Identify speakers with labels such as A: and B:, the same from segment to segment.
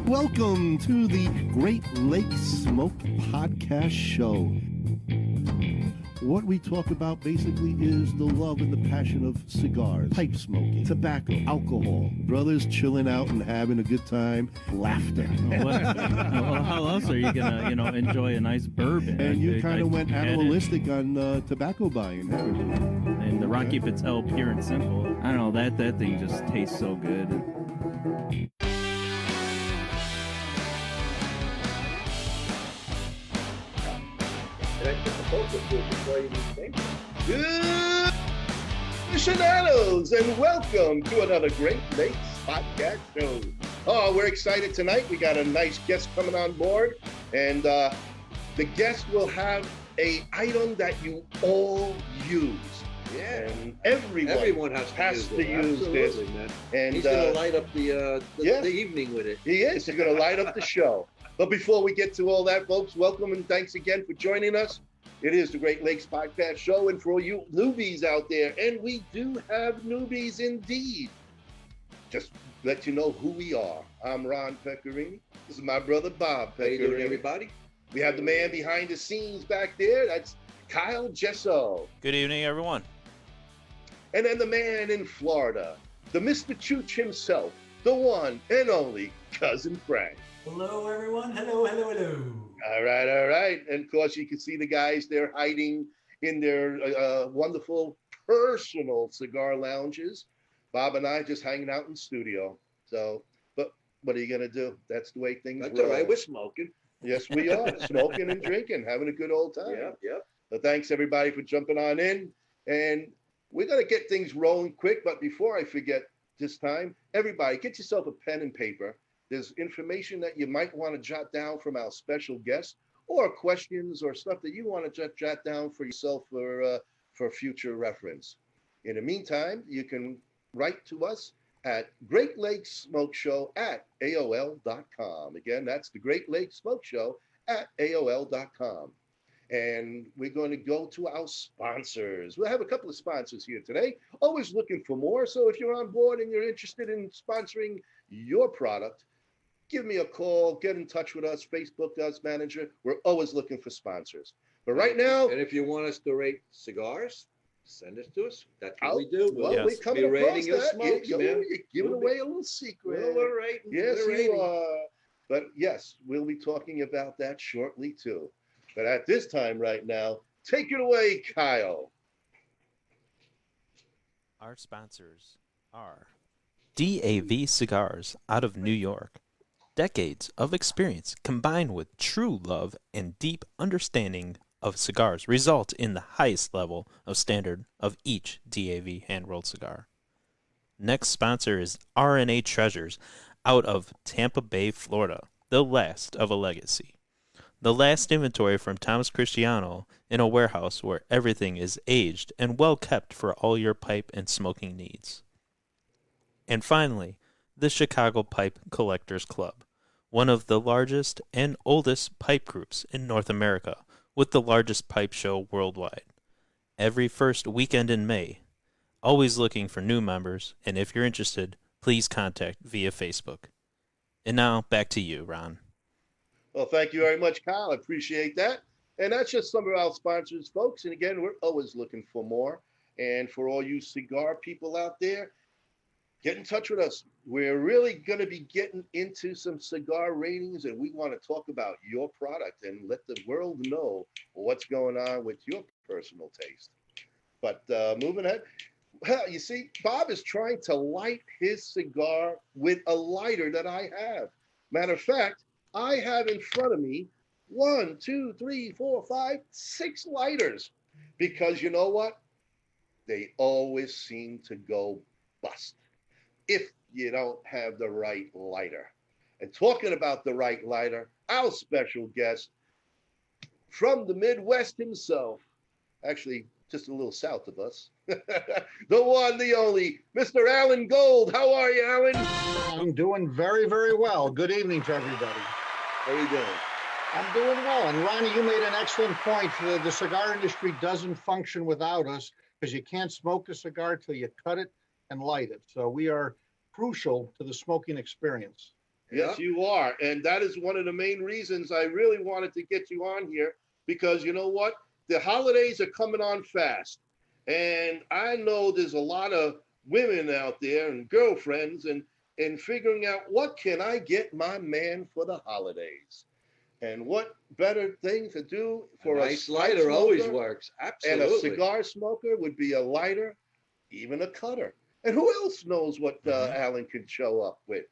A: Welcome to the Great Lakes Smoke Podcast Show. What we talk about basically is the love and the passion of cigars, pipe smoking, tobacco, alcohol, brothers chilling out and having a good time, laughter.
B: Well, how else are you gonna, enjoy a nice bourbon?
A: And you kind of went animalistic on tobacco buying, haven't you?
B: And the Rocky Patel Pure and Simple. I don't know, that thing just tastes so good.
C: Good aficionados, and welcome to another Great Lakes Podcast Show. Oh, we're excited tonight. We got a nice guest coming on board, and the guest will have an item that you all use.
D: Yeah,
C: and everyone has to use this.
D: Man.
C: And
D: he's going to light up the evening with it.
C: He is. He's going to light up the show. But before we get to all that, folks, welcome and thanks again for joining us. It is the Great Lakes Podcast Show, and for all you newbies out there, and we do have newbies indeed. Just let you know who we are. I'm Ron Pecorini. This is my brother Bob Pecorini.
D: How you doing, everybody?
C: We have the man behind the scenes back there. That's Kyle Gesso.
E: Good evening, everyone.
C: And then the man in Florida, the Mr. Chooch himself, the one and only Cousin Frank.
F: Hello, everyone. Hello.
C: All right. And of course, you can see the guys there hiding in their wonderful personal cigar lounges. Bob and I just hanging out in the studio. So, but what are you going to do? That's the way things
D: That's
C: roll.
D: all right. We're smoking.
C: Yes, we are. Smoking and drinking, having a good old time.
D: Yep.
C: So thanks, everybody, for jumping on in. And we're going to get things rolling quick. But before I forget this time, everybody, get yourself a pen and paper. There's information that you might want to jot down from our special guest, or questions or stuff that you want to jot down for yourself for future reference. In the meantime, you can write to us at Great Lakes Smoke Show at AOL.com. Again, that's the Great Lakes Smoke Show at AOL.com. And we're going to go to our sponsors. We'll have a couple of sponsors here today. Always looking for more. So if you're on board and you're interested in sponsoring your product, give me a call, get in touch with us, Facebook us, manager. We're always looking for sponsors. But right now...
D: And if you want us to rate cigars, send it to us. That's what we do.
C: Well, we're coming across
D: rating your smokes, man.
C: You're giving away a little secret.
D: We're rating.
C: Yes, you are. But yes, we'll be talking about that shortly, too. But at this time right now, take it away, Kyle.
E: Our sponsors are DAV Cigars out of New York. Decades of experience combined with true love and deep understanding of cigars result in the highest level of standard of each DAV hand-rolled cigar. Next sponsor is RNA Treasures out of Tampa Bay, Florida, the last of a legacy. The last inventory from Thomas Cristiano in a warehouse where everything is aged and well kept for all your pipe and smoking needs. And finally, the Chicago Pipe Collectors Club, one of the largest and oldest pipe groups in North America, with the largest pipe show worldwide. Every first weekend in May. Always looking for new members, and if you're interested, please contact via Facebook. And now, back to you, Ron.
C: Well, thank you very much, Kyle. I appreciate that. And that's just some of our sponsors, folks. And again, we're always looking for more. And for all you cigar people out there, get in touch with us. We're really going to be getting into some cigar ratings, and we want to talk about your product and let the world know what's going on with your personal taste. But moving ahead, well, you see, Bob is trying to light his cigar with a lighter that I have. Matter of fact, I have in front of me 1, 2, 3, 4, 5, 6 lighters, because you know what? They always seem to go bust if you don't have the right lighter. And talking about the right lighter, our special guest from the Midwest himself, actually just a little south of us, the one, the only, Mr. Alan Gold. How are you, Alan?
G: I'm doing very, very well. Good evening to everybody.
C: How are you doing?
G: I'm doing well. And Ronnie, you made an excellent point. The cigar industry doesn't function without us. because you can't smoke a cigar till you cut it and light it. So we are crucial to the smoking experience.
C: Yes, you are. And that is one of the main reasons I really wanted to get you on here, because you know what? The holidays are coming on fast. And I know there's a lot of women out there and girlfriends and figuring out what can I get my man for the holidays. And what better thing to do for
D: A
C: a
D: nice
C: cigar
D: lighter always
C: smoker
D: works.
C: and
D: Absolutely.
C: a cigar smoker would be a lighter, even a cutter. And who else knows what Alan can show up with?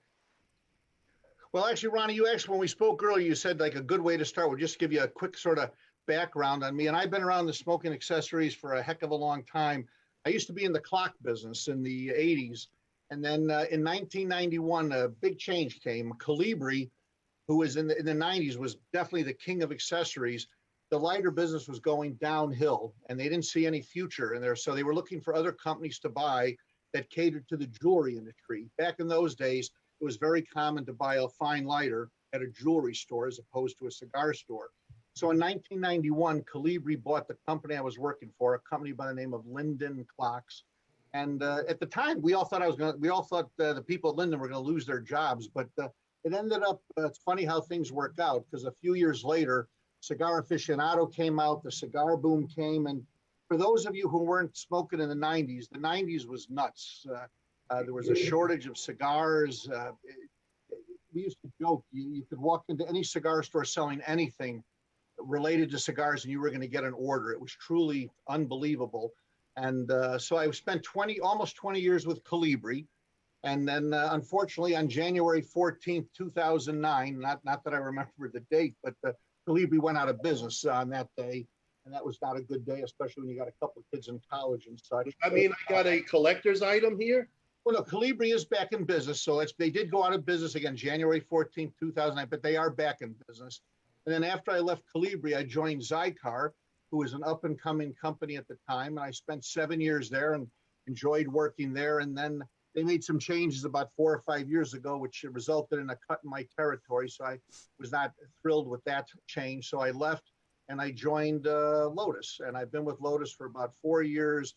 G: Well, actually, Ronnie, you asked when we spoke earlier, you said like a good way to start would just give you a quick sort of background on me. And I've been around the smoking accessories for a heck of a long time. I used to be in the clock business in the 80s. And then in 1991, a big change came. Colibri, who was in the 90s, was definitely the king of accessories. The lighter business was going downhill and they didn't see any future in there. So they were looking for other companies to buy that catered to the jewelry industry. Back in those days, it was very common to buy a fine lighter at a jewelry store as opposed to a cigar store. So in 1991, Colibri bought the company I was working for, a company by the name of Linden Clocks. And at the time, we all thought the people at Linden were going to lose their jobs, but it ended up, it's funny how things work out, because a few years later, Cigar Aficionado came out, the cigar boom came, and for those of you who weren't smoking in the 90s was nuts. There was a shortage of cigars. We used to joke, you could walk into any cigar store selling anything related to cigars and you were going to get an order. It was truly unbelievable. And so I spent almost 20 years with Colibri. And then unfortunately on January 14th, 2009, not that I remember the date, but Colibri went out of business on that day. And that was not a good day, especially when you got a couple of kids in college and such.
C: I mean, I got a collector's item here.
G: Well, no, Colibri is back in business. So they did go out of business again, January 14th, 2009, but they are back in business. And then after I left Colibri, I joined Zycar, who was an up and coming company at the time. And I spent 7 years there and enjoyed working there. And then they made some changes about 4 or 5 years ago, which resulted in a cut in my territory. So I was not thrilled with that change. So I left and I joined Lotus. And I've been with Lotus for about 4 years.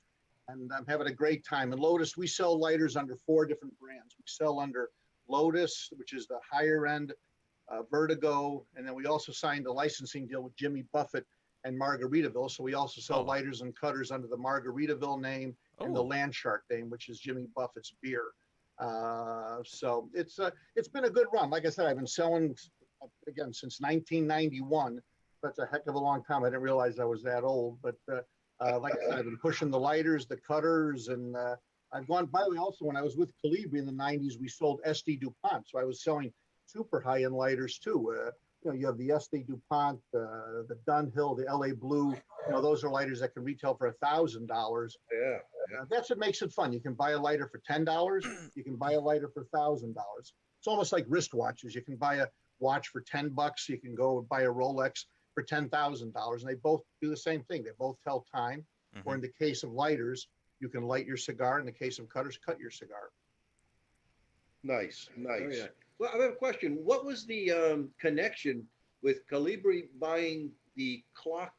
G: And I'm having a great time. In Lotus, we sell lighters under 4 different brands. We sell under Lotus, which is the higher end, Vertigo, and then we also signed a licensing deal with Jimmy Buffett and Margaritaville. So we also sell lighters and cutters under the Margaritaville name and the Landshark name, which is Jimmy Buffett's beer. So it's been a good run. Like I said, I've been selling, again, since 1991. That's a heck of a long time. I didn't realize I was that old, but like I said, I've been pushing the lighters, the cutters, and I've gone, by the way, also when I was with Colibri in the 90s, we sold SD DuPont. So I was selling super high-end lighters too. You have the SD DuPont, the Dunhill, the LA Blue. Those are lighters that can retail for $1,000.
D: Yeah.
G: That's what makes it fun. You can buy a lighter for $10. You can buy a lighter for $1,000. It's almost like wristwatches. You can buy a watch for $10. You can go buy a Rolex for $10,000, and they both do the same thing. They both tell time. Mm-hmm. Or in the case of lighters, you can light your cigar. In the case of cutters, cut your cigar.
C: Nice.
D: Oh, yeah. Well, I have a question. What was the connection with Colibri buying the clock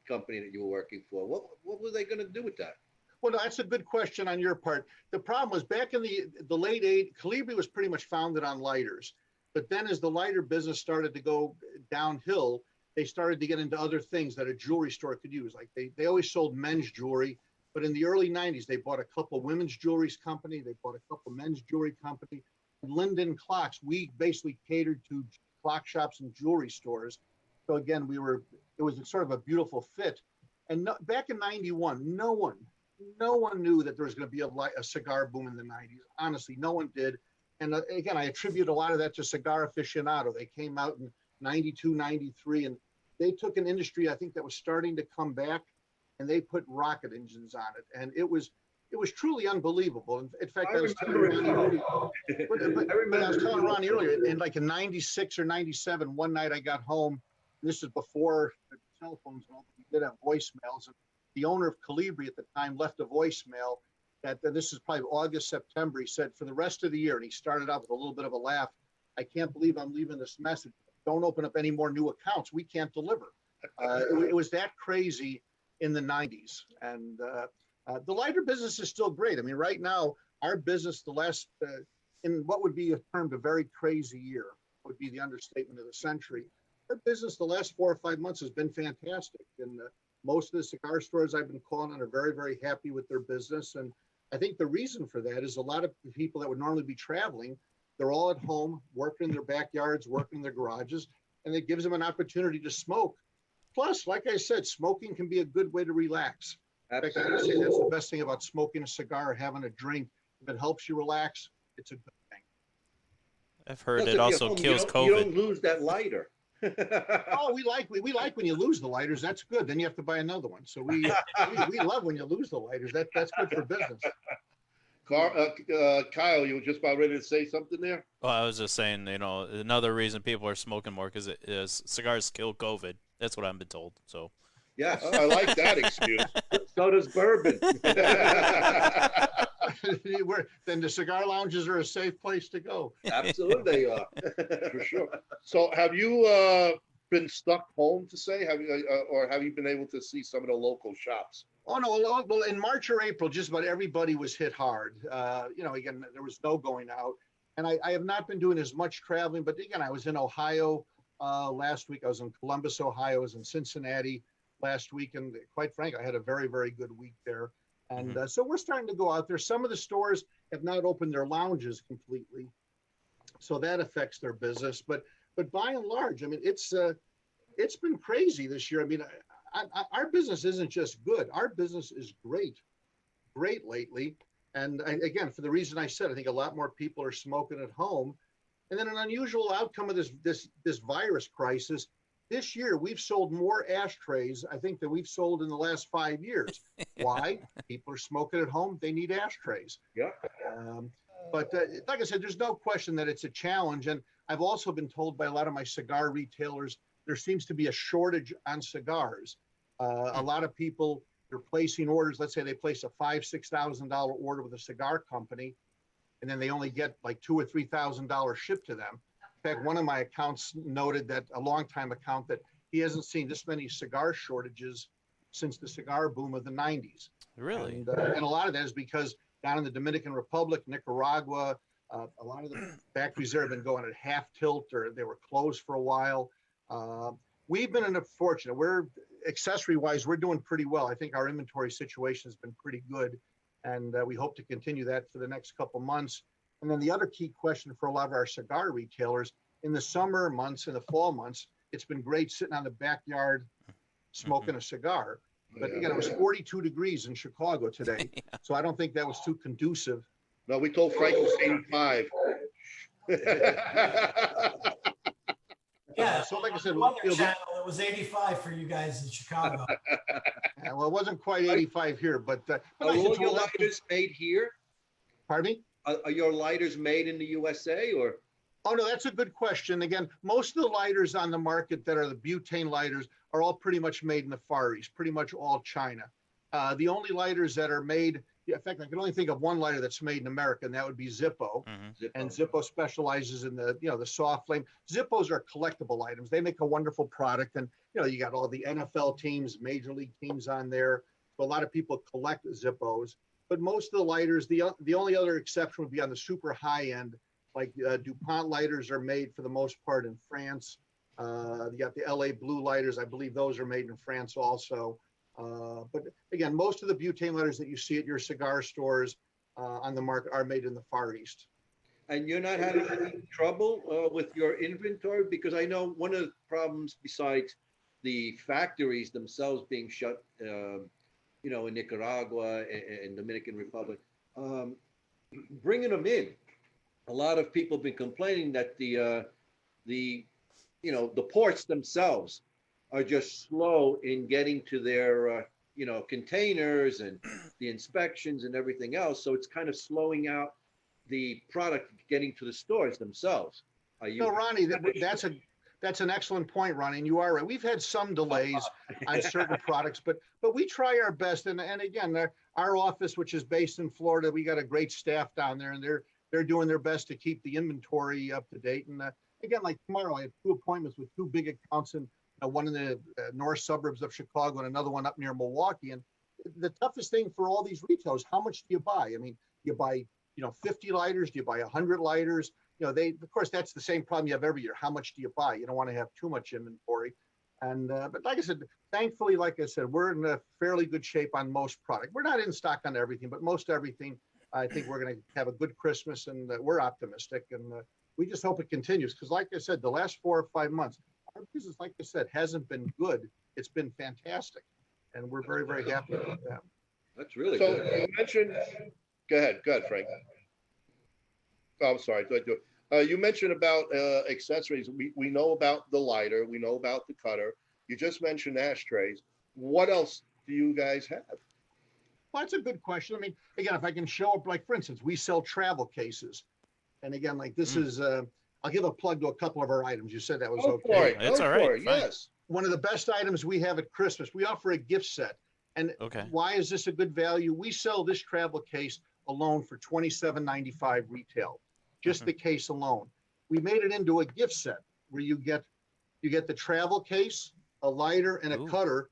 D: company that you were working for? What were they going to do with that?
G: Well, that's a good question on your part. The problem was back in the late 80s, Colibri was pretty much founded on lighters. But then as the lighter business started to go downhill, they started to get into other things that a jewelry store could use. Like they always sold men's jewelry, but in the early 90s, they bought a couple women's jewelry company. They bought a couple men's jewelry company. Linden Clocks, we basically catered to clock shops and jewelry stores. So again, it was sort of a beautiful fit. And back in 91, no one knew that there was going to be a cigar boom in the 90s. Honestly, no one did. And again, I attribute a lot of that to Cigar Aficionado. They came out in 92, 93, and they took an industry, I think, that was starting to come back, and they put rocket engines on it. And it was truly unbelievable. In fact, I was telling Ronnie earlier, in 96 or 97, one night I got home. This is before the cell phones, we did have voicemails. And the owner of Colibri at the time left a voicemail that this is probably August, September. He said, for the rest of the year, and he started out with a little bit of a laugh, I can't believe I'm leaving this message. Don't open up any more new accounts. We can't deliver. It was that crazy in the 90s. And The lighter business is still great. I mean, right now, our business, in what would be termed a very crazy year, would be the understatement of the century. Our business the last 4 or 5 months has been fantastic. And most of the cigar stores I've been calling on are very, very happy with their business. And I think the reason for that is a lot of people that would normally be traveling, they're all at home, working in their backyards, working in their garages, and it gives them an opportunity to smoke. Plus, like I said, smoking can be a good way to relax. In fact, I would say that's the best thing about smoking a cigar or having a drink. If it helps you relax, it's a good thing.
E: I've heard
D: Plus,
E: it
D: if you're
E: also
D: home,
E: kills
D: you
E: COVID.
D: don't lose that lighter.
G: Oh, we like when you lose the lighters. That's good. Then you have to buy another one. So we love when you lose the lighters. That's good for business.
C: Kyle, you were just about ready to say something there?
E: Well, I was just saying, another reason people are smoking more because cigars kill COVID. That's what I've been told. So.
D: Yes.
C: I like that excuse.
D: So does bourbon.
G: Then the cigar lounges are a safe place to go.
D: Absolutely, they are.
C: For sure. So, have you been stuck home to say? Or have you been able to see some of the local shops?
G: Oh no! Well, in March or April, just about everybody was hit hard. Again, there was no going out, and I have not been doing as much traveling. But again, I was in Ohio last week. I was in Columbus, Ohio. I was in Cincinnati last week, and quite frankly, I had a very, very good week there. And so we're starting to go out there. Some of the stores have not opened their lounges completely, so that affects their business. But by and large, I mean, it's been crazy this year. I mean, our business isn't just good. Our business is great lately. And again, for the reason I said, I think a lot more people are smoking at home. And then an unusual outcome of this virus crisis. This year, we've sold more ashtrays, I think, than we've sold in the last 5 years. Why? People are smoking at home. They need ashtrays.
D: Yeah.
G: But like I said, there's no question that it's a challenge. And I've also been told by a lot of my cigar retailers, there seems to be a shortage on cigars. A lot of people are placing orders. Let's say they place a $5,000-$6,000 order with a cigar company, and then they only get like $2,000 or $3,000 shipped to them. In fact, one of my accounts noted that a longtime account that he hasn't seen this many cigar shortages since the cigar boom of the 90s.
E: Really?
G: And a lot of that is because down in the Dominican Republic, Nicaragua, a lot of the factories there have been going at half tilt or they were closed for a while. We've been fortunate. We're accessory-wise, we're doing pretty well. I think our inventory situation has been pretty good, and we hope to continue that for the next couple months. And then the other key question for a lot of our cigar retailers, in the summer months, in the fall months, it's been great sitting on the backyard smoking a cigar. But again, it was 42 degrees in Chicago today, so I don't think that was too conducive.
C: No, we told Frank it was 85.
F: Yeah.
G: So like I said,
F: Weather Channel, it was 85 for you guys in Chicago.
G: well, it wasn't quite 85 here, but
D: Are
G: like I
D: all
G: said,
D: your lighters made here?
G: pardon me?
D: Are your lighters made in the USA or?
G: Oh, no, that's a good question. Again, most of the lighters on the market that are the butane lighters are all pretty much made in the Far East, pretty much all China. The only lighters that are made, in fact, I can only think of one lighter that's made in America, and that would be Zippo.
E: Mm-hmm.
G: And Zippo specializes in the soft flame. Zippos are collectible items. They make a wonderful product. And, you got all the NFL teams, major league teams on there. So a lot of people collect Zippos. But most of the lighters, the only other exception would be on the super high end, like DuPont lighters are made for the most part in France. You got the LA Blue lighters. I believe those are made in France also. But again, most of the butane lighters that you see at your cigar stores on the market are made in the Far East.
D: And you're not having any trouble with your inventory? Because I know one of the problems besides the factories themselves being shut, in Nicaragua and Dominican Republic, bringing them in. A lot of people have been complaining that the ports themselves are just slow in getting to their, containers and the inspections and everything else. So it's kind of slowing out the product getting to the stores themselves.
G: No, Ronnie, that's an excellent point, Ronnie, and you are right. We've had some delays on certain products, but we try our best. And again, our office, which is based in Florida, we got a great staff down there, and they're doing their best to keep the inventory up to date. And again, like tomorrow, I have 2 appointments with 2 big accounts, and one in the north suburbs of Chicago and another one up near Milwaukee. And the toughest thing for all these retailers, how much do you buy? I mean, you buy, 50 lighters, do you buy 100 lighters? Of course, that's the same problem you have every year. How much do you buy? You don't want to have too much inventory. And, but like I said, thankfully, like I said, we're in a fairly good shape on most product. We're not in stock on everything, but most everything, I think we're going to have a good Christmas, and we're optimistic. And we just hope it continues. Because like I said, the last 4 or 5 months, our business, like I said, hasn't been good. It's been fantastic. And we're very, very happy about that.
D: That's really
C: So
D: good.
C: you mentioned, go ahead, Frank. Oh, I'm sorry. Go ahead. You mentioned about accessories. We know about the lighter. We know about the cutter. You just mentioned ashtrays. What else do you guys have?
G: Well, that's a good question. I mean, again, if I can show up, like for instance, we sell travel cases. And again, like this is, I'll give a plug to a couple of our items. You said that was
C: Go
G: okay.
C: for it.
E: It's
C: Go
E: all
C: for
E: right.
C: it.
E: Fine.
C: Yes.
G: One of the best items we have at Christmas, we offer a gift set. And
E: Okay.
G: why is this a good value? We sell this travel case alone for $27.95 retail, just the case alone. We made it into a gift set where you get the travel case, a lighter, and a
E: Ooh.
G: cutter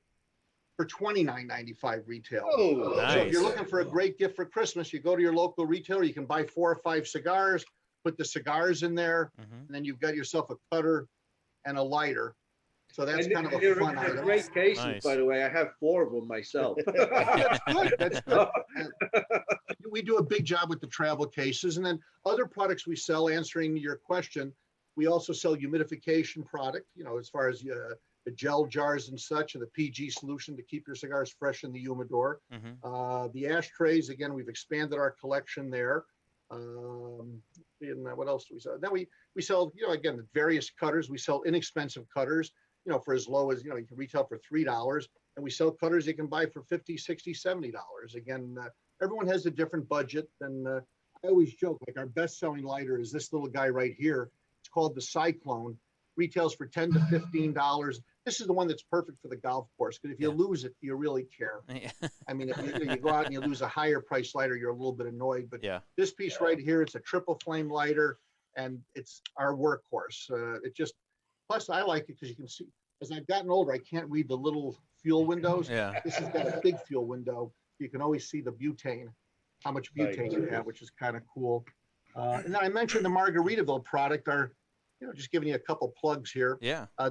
G: for $29.95 retail.
C: Oh,
E: Nice.
G: So if you're looking for a great gift for Christmas, you go to your local retailer, you can buy 4 or 5 cigars, put the cigars in there, and then you've got yourself a cutter and a lighter. So that's kind of a
D: they're
G: fun
D: in
G: item.
D: great cases,
E: Nice.
D: by the way. I have 4 of them myself.
G: That's good. That's good. We do a big job with the travel cases. And then other products we sell, answering your question, we also sell humidification product, as far as the gel jars and such, and the PG solution to keep your cigars fresh in the humidor. The ashtrays, again, we've expanded our collection there. And what else do we sell? Then we sell, again, the various cutters. We sell inexpensive cutters, for as low as, you can retail for $3. And we sell cutters you can buy for $50, $60, $70. Again, everyone has a different budget. And I always joke, like our best-selling lighter is this little guy right here. It's called the Cyclone. Retails for $10 to $15. This is the one that's perfect for the golf course, because if you lose it, you really care. I mean, if you go out and you lose a higher price lighter, you're a little bit annoyed. But this piece right here, it's a triple flame lighter, and it's our workhorse. Plus I like it because you can see, as I've gotten older, I can't read the little fuel windows. This has got a big fuel window. You can always see the butane, how much butane you have, which is kind of cool. And then I mentioned the Margaritaville product, just giving you a couple plugs here.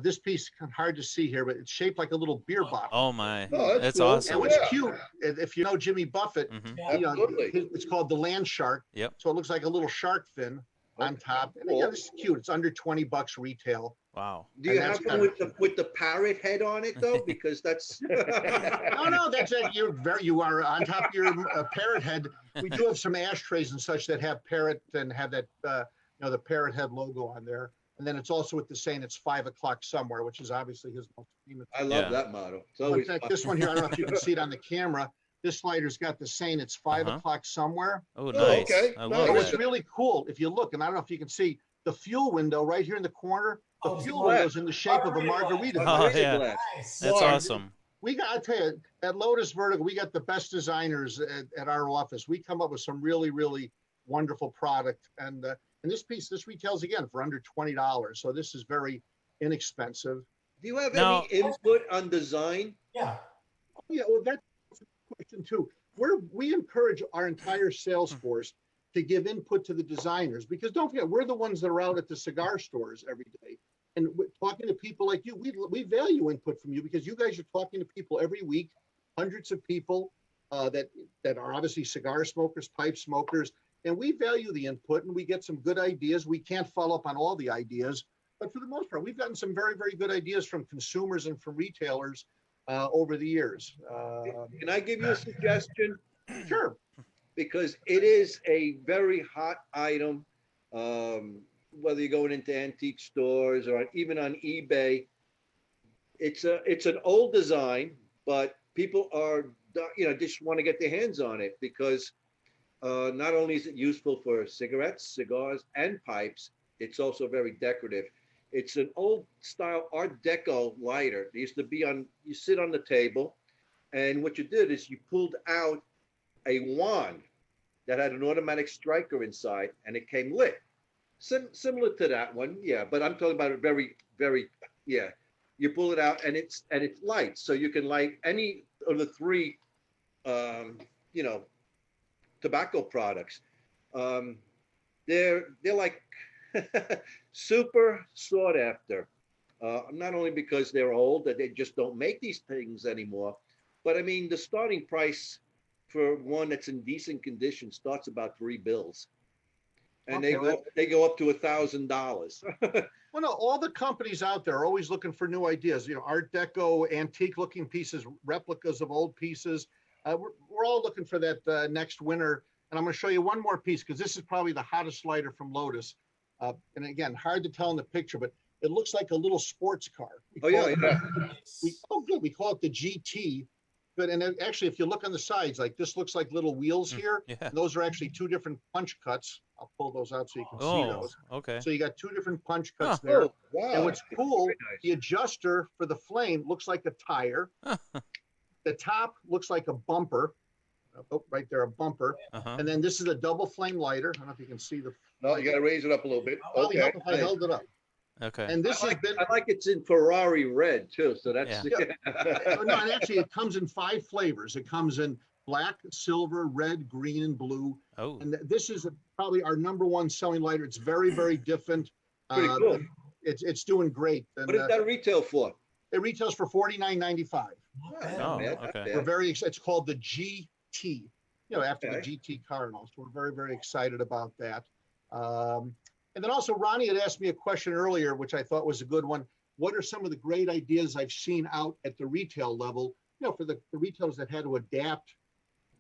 G: This piece hard to see here, but it's shaped like a little beer bottle.
E: Oh my,
C: that's
E: cool. Awesome.
G: And what's cute, if you know Jimmy Buffett,
C: Absolutely.
G: it's called the land shark.
E: Yep.
G: So it looks like a little shark fin on top. And again, this is cute. It's under $20 retail.
E: Wow.
D: Do you have one with the parrot head on it though? Because that's
G: No, that's it. You are on top of your parrot head. We do have some ashtrays and such that have parrot and have that the parrot head logo on there. And then it's also with the saying it's 5 o'clock somewhere, which is obviously his most famous.
D: I love that motto.
G: In fact, this one here, I don't know if you can see it on the camera. This lighter's got the saying it's 5 o'clock somewhere.
E: Oh, nice.
C: Okay.
E: I love
G: What's
E: it.
G: really cool, if you look, and I don't know if you can see the fuel window right here in the corner. The fuel window is in the shape of a margarita.
E: Oh, yeah.
F: Nice.
E: That's awesome.
G: I tell you, at Lotus Vertigo, we got the best designers at our office. We come up with some really, really wonderful product. And this retails again for under $20. So this is very inexpensive.
D: Do you have any input on design?
F: Yeah.
G: Yeah, well, that's a question too. We encourage our entire sales force to give input to the designers, because don't forget, we're the ones that are out at the cigar stores every day. And talking to people like you, we value input from you, because you guys are talking to people every week, hundreds of people that are obviously cigar smokers, pipe smokers, and we value the input, and we get some good ideas. We can't follow up on all the ideas, but for the most part, we've gotten some very, very good ideas from consumers and from retailers over the years.
D: Can I give you a suggestion?
G: Sure.
D: Because it is a very hot item, whether you're going into antique stores or even on eBay. It's an old design, but people are, just want to get their hands on it, because not only is it useful for cigarettes, cigars, and pipes, it's also very decorative. It's an old style Art Deco lighter. It used to be you sit on the table, and what you did is you pulled out a wand that had an automatic striker inside, and it came lit. Similar to that one, yeah, but I'm talking about it very, very, yeah. You pull it out, and it's light, so you can light any of the 3 you know, tobacco products. They're like super sought after. Not only because they're old, that they just don't make these things anymore, but I mean the starting price for one that's in decent condition starts about $3, and
G: Okay,
D: they go up to $1,000.
G: well, no, all the companies out there are always looking for new ideas. You know, Art Deco, antique-looking pieces, replicas of old pieces. We're all looking for that next winner. And I'm going to show you one more piece because this is probably the hottest lighter from Lotus. And again, hard to tell in the picture, but it looks like a little sports car.
D: Oh yeah, yeah.
G: Good. We call it the GT. Good. And actually, if you look on the sides, like this looks like little wheels here.
E: Yeah.
G: And those are actually two different punch cuts. I'll pull those out so you can see
E: Oh,
G: those.
E: okay.
G: So you got two different punch cuts
E: Huh.
G: there.
D: Oh wow.
G: And what's cool,
D: Very nice.
G: the adjuster for the flame looks like a tire. The top looks like a bumper. Oh, right there, a bumper.
E: Uh-huh.
G: And then this is a double flame lighter. I don't know if you can see the.
C: No, you got to raise it up a little bit.
G: Probably
C: Okay.
G: help if I held it up.
E: Okay.
G: And this
D: I
G: has
D: like,
G: been.
D: I like it's in Ferrari red too, so that's
G: No, and actually, it comes in 5 flavors. It comes in black, silver, red, green, and blue.
E: Oh.
G: And this is probably our #1 selling lighter. It's very, very different.
D: pretty cool.
G: It's doing great. And,
D: What is that retail for?
G: it retails for $49.95.
E: Oh,
D: Not
E: okay.
D: bad.
G: We're very excited. It's called the GT, after
D: Okay.
G: the GT car and all. So we're very, very excited about that. And then also Ronnie had asked me a question earlier, which I thought was a good one. What are some of the great ideas I've seen out at the retail level, for the retailers that had to adapt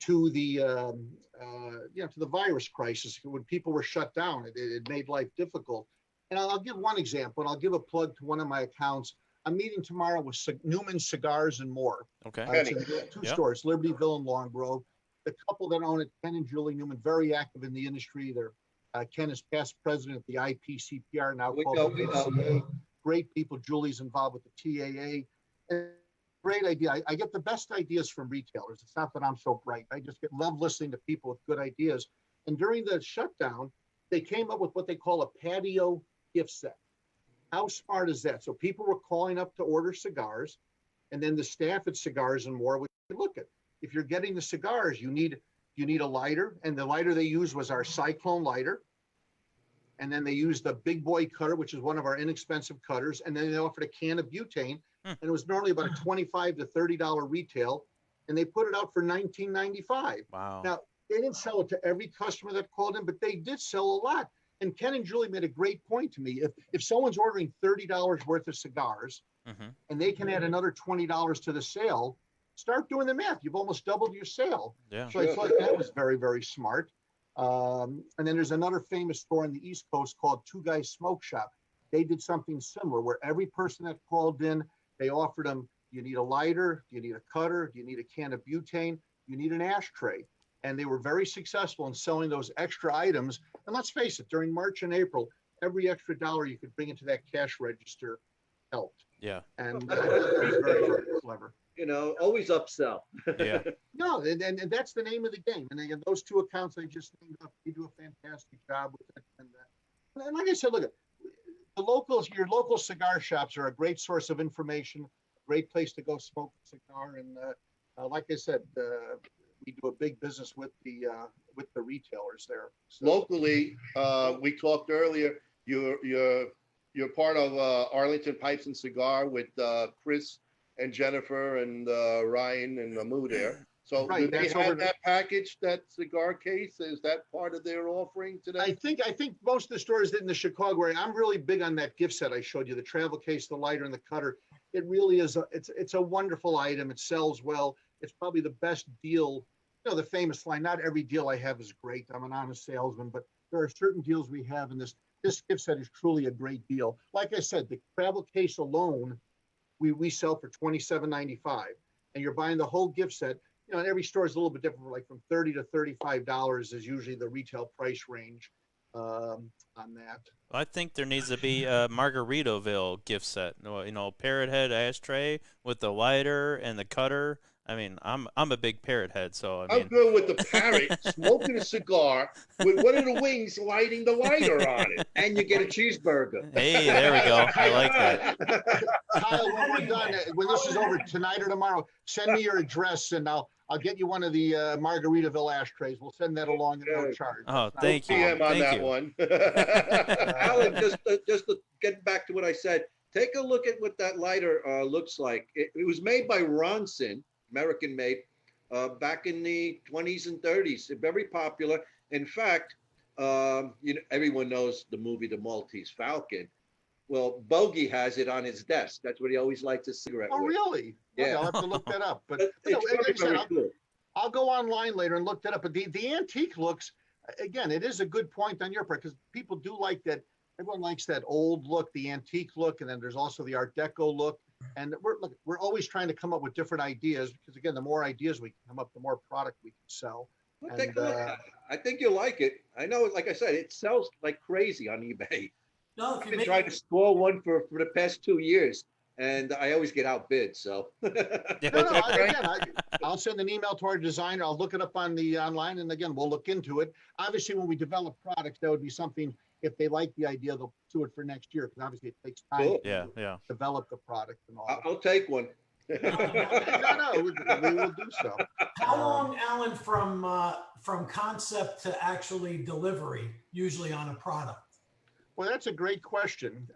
G: to the, to the virus crisis when people were shut down? It made life difficult. And I'll give one example, and I'll give a plug to one of my accounts. I'm meeting tomorrow with Newman Cigars and More.
E: Okay.
G: It's in 2
E: Yep.
G: stores, Libertyville and Long Grove. The couple that own it, Ken and Julie Newman, very active in the industry. They're Ken is past president of the IPCPR, now
D: We
G: called
D: know,
G: the
D: we know.
G: PCA. Great people. Julie's involved with the TAA. And great idea. I get the best ideas from retailers. It's not that I'm so bright. I just love listening to people with good ideas. And during the shutdown, they came up with what they call a patio gift set. How smart is that? So people were calling up to order cigars, and then the staff at Cigars and More would look at, if you're getting the cigars, you need a lighter, and the lighter they used was our Cyclone lighter. And then they used the Big Boy cutter, which is one of our inexpensive cutters, and then they offered a can of butane, and it was normally about a $25 to $30 retail, and they put it out for $19.95.
E: Wow.
G: Now, they didn't sell it to every customer that called in, but they did sell a lot. And Ken and Julie made a great point to me. If someone's ordering $30 worth of cigars,
E: Mhm.
G: and they can add another $20 to the sale, start doing the math. You've almost doubled your sale.
E: Yeah.
G: So I thought that was very, very smart. And then there's another famous store on the East Coast called Two Guys Smoke Shop. They did something similar where every person that called in, they offered them, do you need a lighter? Do you need a cutter? Do you need a can of butane? Do you need an ashtray? And they were very successful in selling those extra items. And let's face it, during March and April, every extra dollar you could bring into that cash register helped.
E: Yeah.
G: And it was very, very clever.
D: Always upsell.
E: Yeah.
G: No, and that's the name of the game. And again, those 2 accounts I just named up, they do a fantastic job with it. And like I said, look, your local cigar shops are a great source of information, great place to go smoke a cigar. And like I said, we do a big business with the retailers there. So,
C: Locally, we talked earlier. You're part of Arlington Pipes and Cigar with Chris and Jennifer and Ryan and Amu there. So
G: Right,
C: do they
G: that's over
C: have
G: the-
C: that package, that cigar case? Is that part of their offering today?
G: I think most of the stores in the Chicago area. I'm really big on that gift set I showed you, the travel case, the lighter, and the cutter. It really is. It's a wonderful item. It sells well. It's probably the best deal. The famous line. Not every deal I have is great. I'm an honest salesman, but there are certain deals we have, and this gift set is truly a great deal. Like I said, the travel case alone, we sell for $27.95, and you're buying the whole gift set. And every store is a little bit different, like from $30 to $35 is usually the retail price range on that.
E: I think there needs to be a Margaritaville gift set. Parrot head ashtray with the lighter and the cutter. I mean, I'm a big parrot head, so I
C: I'm
E: mean,
C: good with the parrot smoking a cigar with one of the wings lighting the lighter on it.
D: And you get a cheeseburger.
E: hey, there we go. I like that.
G: Kyle, when we're done, when this is over tonight or tomorrow, send me your address and I'll get you one of the Margaritaville ashtrays. We'll send that along at no charge.
E: Oh, thank you.
C: PM on
E: Thank
C: that
E: you.
C: one.
D: Alan, just to get back to what I said, take a look at what that lighter looks like. It was made by Ronson, American made, back in the 20s and 30s. Very popular. In fact, everyone knows the movie The Maltese Falcon. Well, Bogey has it on his desk. That's what he always lights a cigarette
G: Oh,
D: with.
G: really? Okay,
D: Yeah.
G: I'll have to look that up. But
D: But
G: you know,
D: it's
G: like I
D: very,
G: said,
D: very cool.
G: I'll go online later and look that up. But the antique looks, again, it is a good point on your part because people do like that. Everyone likes that old look, the antique look, and then there's also the Art Deco look. And we're always trying to come up with different ideas because again, the more ideas we can come up, the more product we can sell.
D: Well,
G: And,
D: take a look at it. I think you'll like it. I know, like I said, it sells like crazy on eBay.
F: No, if
D: I've
F: you
D: been
F: make
D: trying to score one for the past 2 years, and I always get outbid. So
G: I'll send an email to our designer. I'll look it up on the online, and again, we'll look into it. Obviously, when we develop products, that would be something. If they like the idea, they'll do it for next year because obviously it takes time
D: Cool.
G: to
E: Yeah.
G: develop the product and all.
D: I'll take one.
G: No, we will do so.
F: how long, Alan, from concept to actually delivery, usually on a product?
G: Well, that's a great question.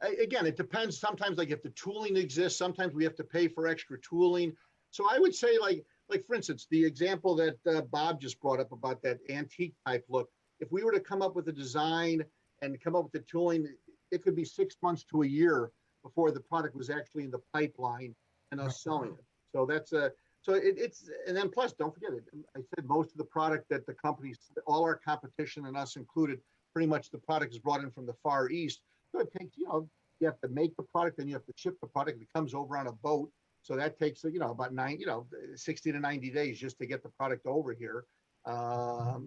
G: Again, it depends. Sometimes, like if the tooling exists, sometimes we have to pay for extra tooling. So I would say, like for instance, the example that Bob just brought up about that antique type look. If we were to come up with a design and come up with the tooling, it could be 6 months to a year before the product was actually in the pipeline and us selling it. So that's it's and then plus, don't forget it. I said most of the product that the companies, all our competition and us included, pretty much the product is brought in from the Far East. So it takes, you have to make the product, then you have to ship the product. It comes over on a boat. So that takes, about 60 to 90 days just to get the product over here.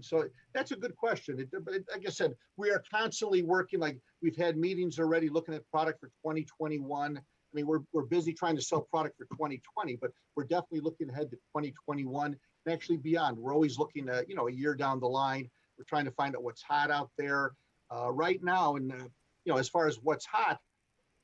G: So that's a good question. But like I said, we are constantly working. Like we've had meetings already looking at product for 2021. I mean, we're busy trying to sell product for 2020, but we're definitely looking ahead to 2021 and actually beyond. We're always looking at, a year down the line. We're trying to find out what's hot out there right now. And, as far as what's hot,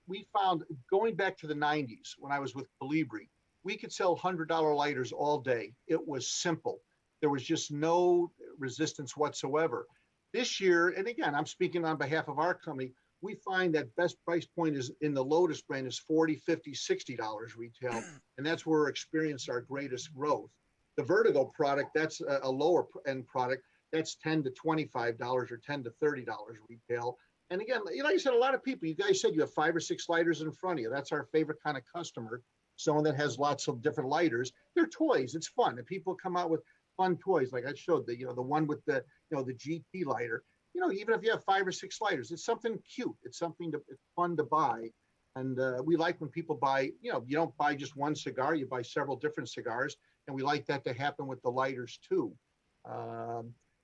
G: we found going back to the 90s when I was with Calibri, we could sell $100 lighters all day. It was simple. There was just no resistance whatsoever. This year, and again, I'm speaking on behalf of our company, we find that best price point is in the Lotus brand is $40, $50, $60 retail. And that's where we experienced our greatest growth. The Vertigo product, that's a lower end product. That's $10 to $25 or $10 to $30 retail. And again, like I said, a lot of people, you guys said you have 5 or 6 lighters in front of you. That's our favorite kind of customer. Someone that has lots of different lighters. They're toys. It's fun. And people come out with fun toys. Like I showed the one with the GT lighter. Even if you have 5 or 6 lighters, it's something cute. It's fun to buy. And we like when people buy, you don't buy just one cigar, you buy several different cigars. And we like that to happen with the lighters too.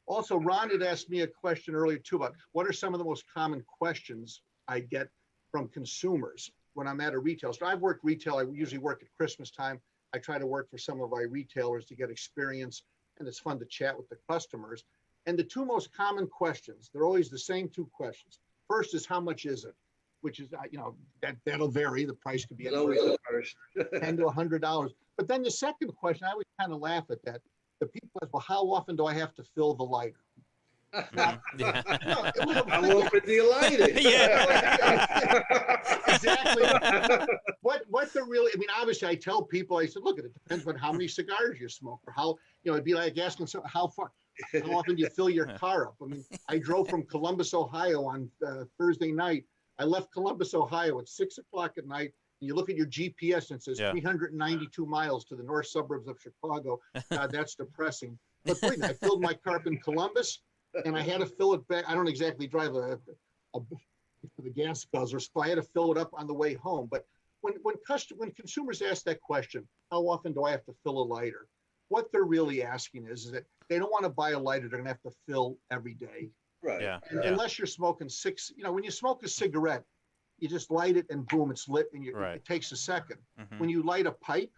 G: Also, Ron had asked me a question earlier too about what are some of the most common questions I get from consumers when I'm at a retail store. I've worked retail. I usually work at Christmas time. I try to work for some of my retailers to get experience, and it's fun to chat with the customers. And the 2 most common questions, they're always the same 2 questions. First is how much is it? Which is, that'll vary. The price could be anywhere
D: always the first.
G: $10 to $100. But then the second question, I always kind of laugh at that. The people ask, well, how often do I have to fill the lighter?
E: Yeah.
D: How often do you light it?
G: Exactly. What the really, obviously I tell people, I said, look, it depends on how many cigars you smoke or how, it'd be like asking how often do you fill your car up? I drove from Columbus, Ohio on Thursday night. I left Columbus, Ohio at 6 o'clock at night. And you look at your GPS and it says 392 miles to the north suburbs of Chicago. God, that's depressing. But believe me, I filled my car up in Columbus and I had to fill it back. I don't exactly drive the gas guzzler, so I had to fill it up on the way home. But when consumers ask that question, how often do I have to fill a lighter? What they're really asking is that they don't want to buy a lighter they're going to have to fill every day.
D: Right.
E: Yeah.
G: Unless you're smoking 6, when you smoke a cigarette, you just light it and boom, it's lit and it takes a second.
E: Mhm.
G: When you light a pipe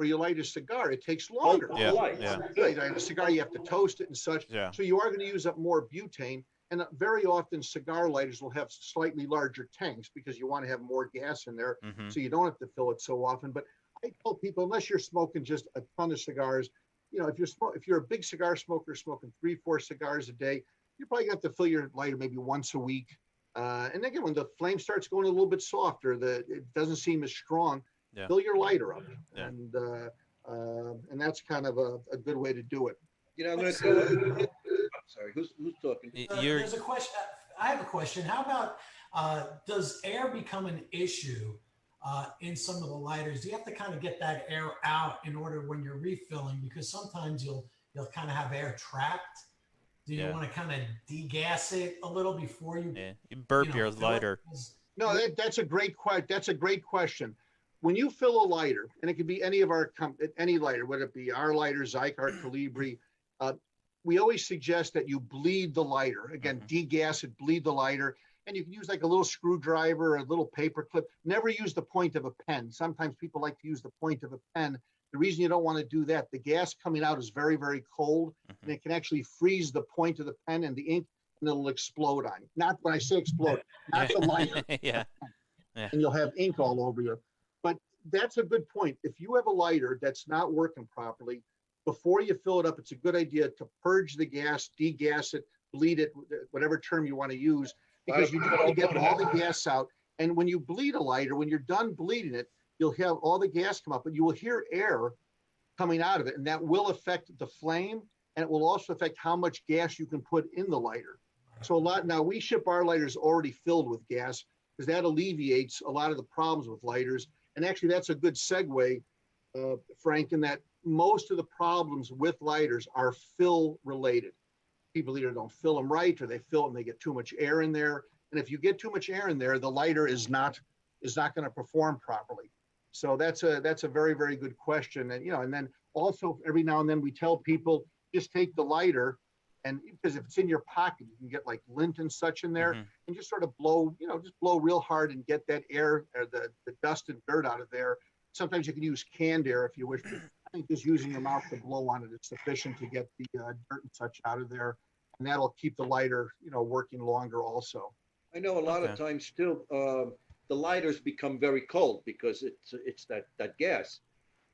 G: or you light a cigar, it takes longer.
E: Yeah,
D: light.
E: yeah.
G: Right, a cigar, you have to toast it and such.
E: Yeah.
G: So you are going to use up more butane. And very often cigar lighters will have slightly larger tanks because you want to have more gas in there.
E: Mm-hmm.
G: So you don't have to fill it so often. But I tell people, unless you're smoking just a ton of cigars, if you're a big cigar smoker, smoking 3-4 cigars a day, you're probably going to have to fill your lighter maybe once a week. And again, when the flame starts going a little bit softer, it doesn't seem as strong,
E: Yeah.
G: fill your lighter up.
E: Yeah.
G: And that's kind of a good way to do it.
D: I'm going to go. Sorry, who's talking?
F: There's a question. I have a question. How about does air become an issue in some of the lighters? Do you have to kind of get that air out in order when you're refilling? Because sometimes you'll kind of have air trapped. Do you want to kind of degas it a little before you?
E: Yeah. You burp your lighter.
G: No, that's a great question. When you fill a lighter, and it could be any of any lighter, whether it be our lighter, Zycar, Colibri, we always suggest that you bleed the lighter. Again, degas it, bleed the lighter, and you can use like a little screwdriver, a little paper clip. Never use the point of a pen. Sometimes people like to use the point of a pen. The reason you don't want to do that, the gas coming out is very, very cold, and it can actually freeze the point of the pen and the ink, and it'll explode on you. Not when I say explode, not the lighter.
E: Yeah.
G: And you'll have ink all over you. But that's a good point. If you have a lighter that's not working properly, before you fill it up, it's a good idea to purge the gas, degas it, bleed it, whatever term you want to use, because you want to get all the gas out. And when you bleed a lighter, when you're done bleeding it, you'll have all the gas come up, but you will hear air coming out of it, and that will affect the flame, and it will also affect how much gas you can put in the lighter. So now we ship our lighters already filled with gas, because that alleviates a lot of the problems with lighters. And actually, that's a good segue, Frank, in that most of the problems with lighters are fill related. People either don't fill them right, or they fill them, they get too much air in there. And if you get too much air in there, the lighter is not going to perform properly. So that's a very, very good question. And and then also every now and then we tell people, just take the lighter, and because if it's in your pocket, you can get like lint and such in there, and just sort of blow, just blow real hard and get that air, or the dust and dirt out of there. Sometimes you can use canned air if you wish. I think just using your mouth to blow on it is sufficient to get the dirt and such out of there, and that'll keep the lighter, working longer also.
D: I know a lot of times still the lighters become very cold because it's that gas.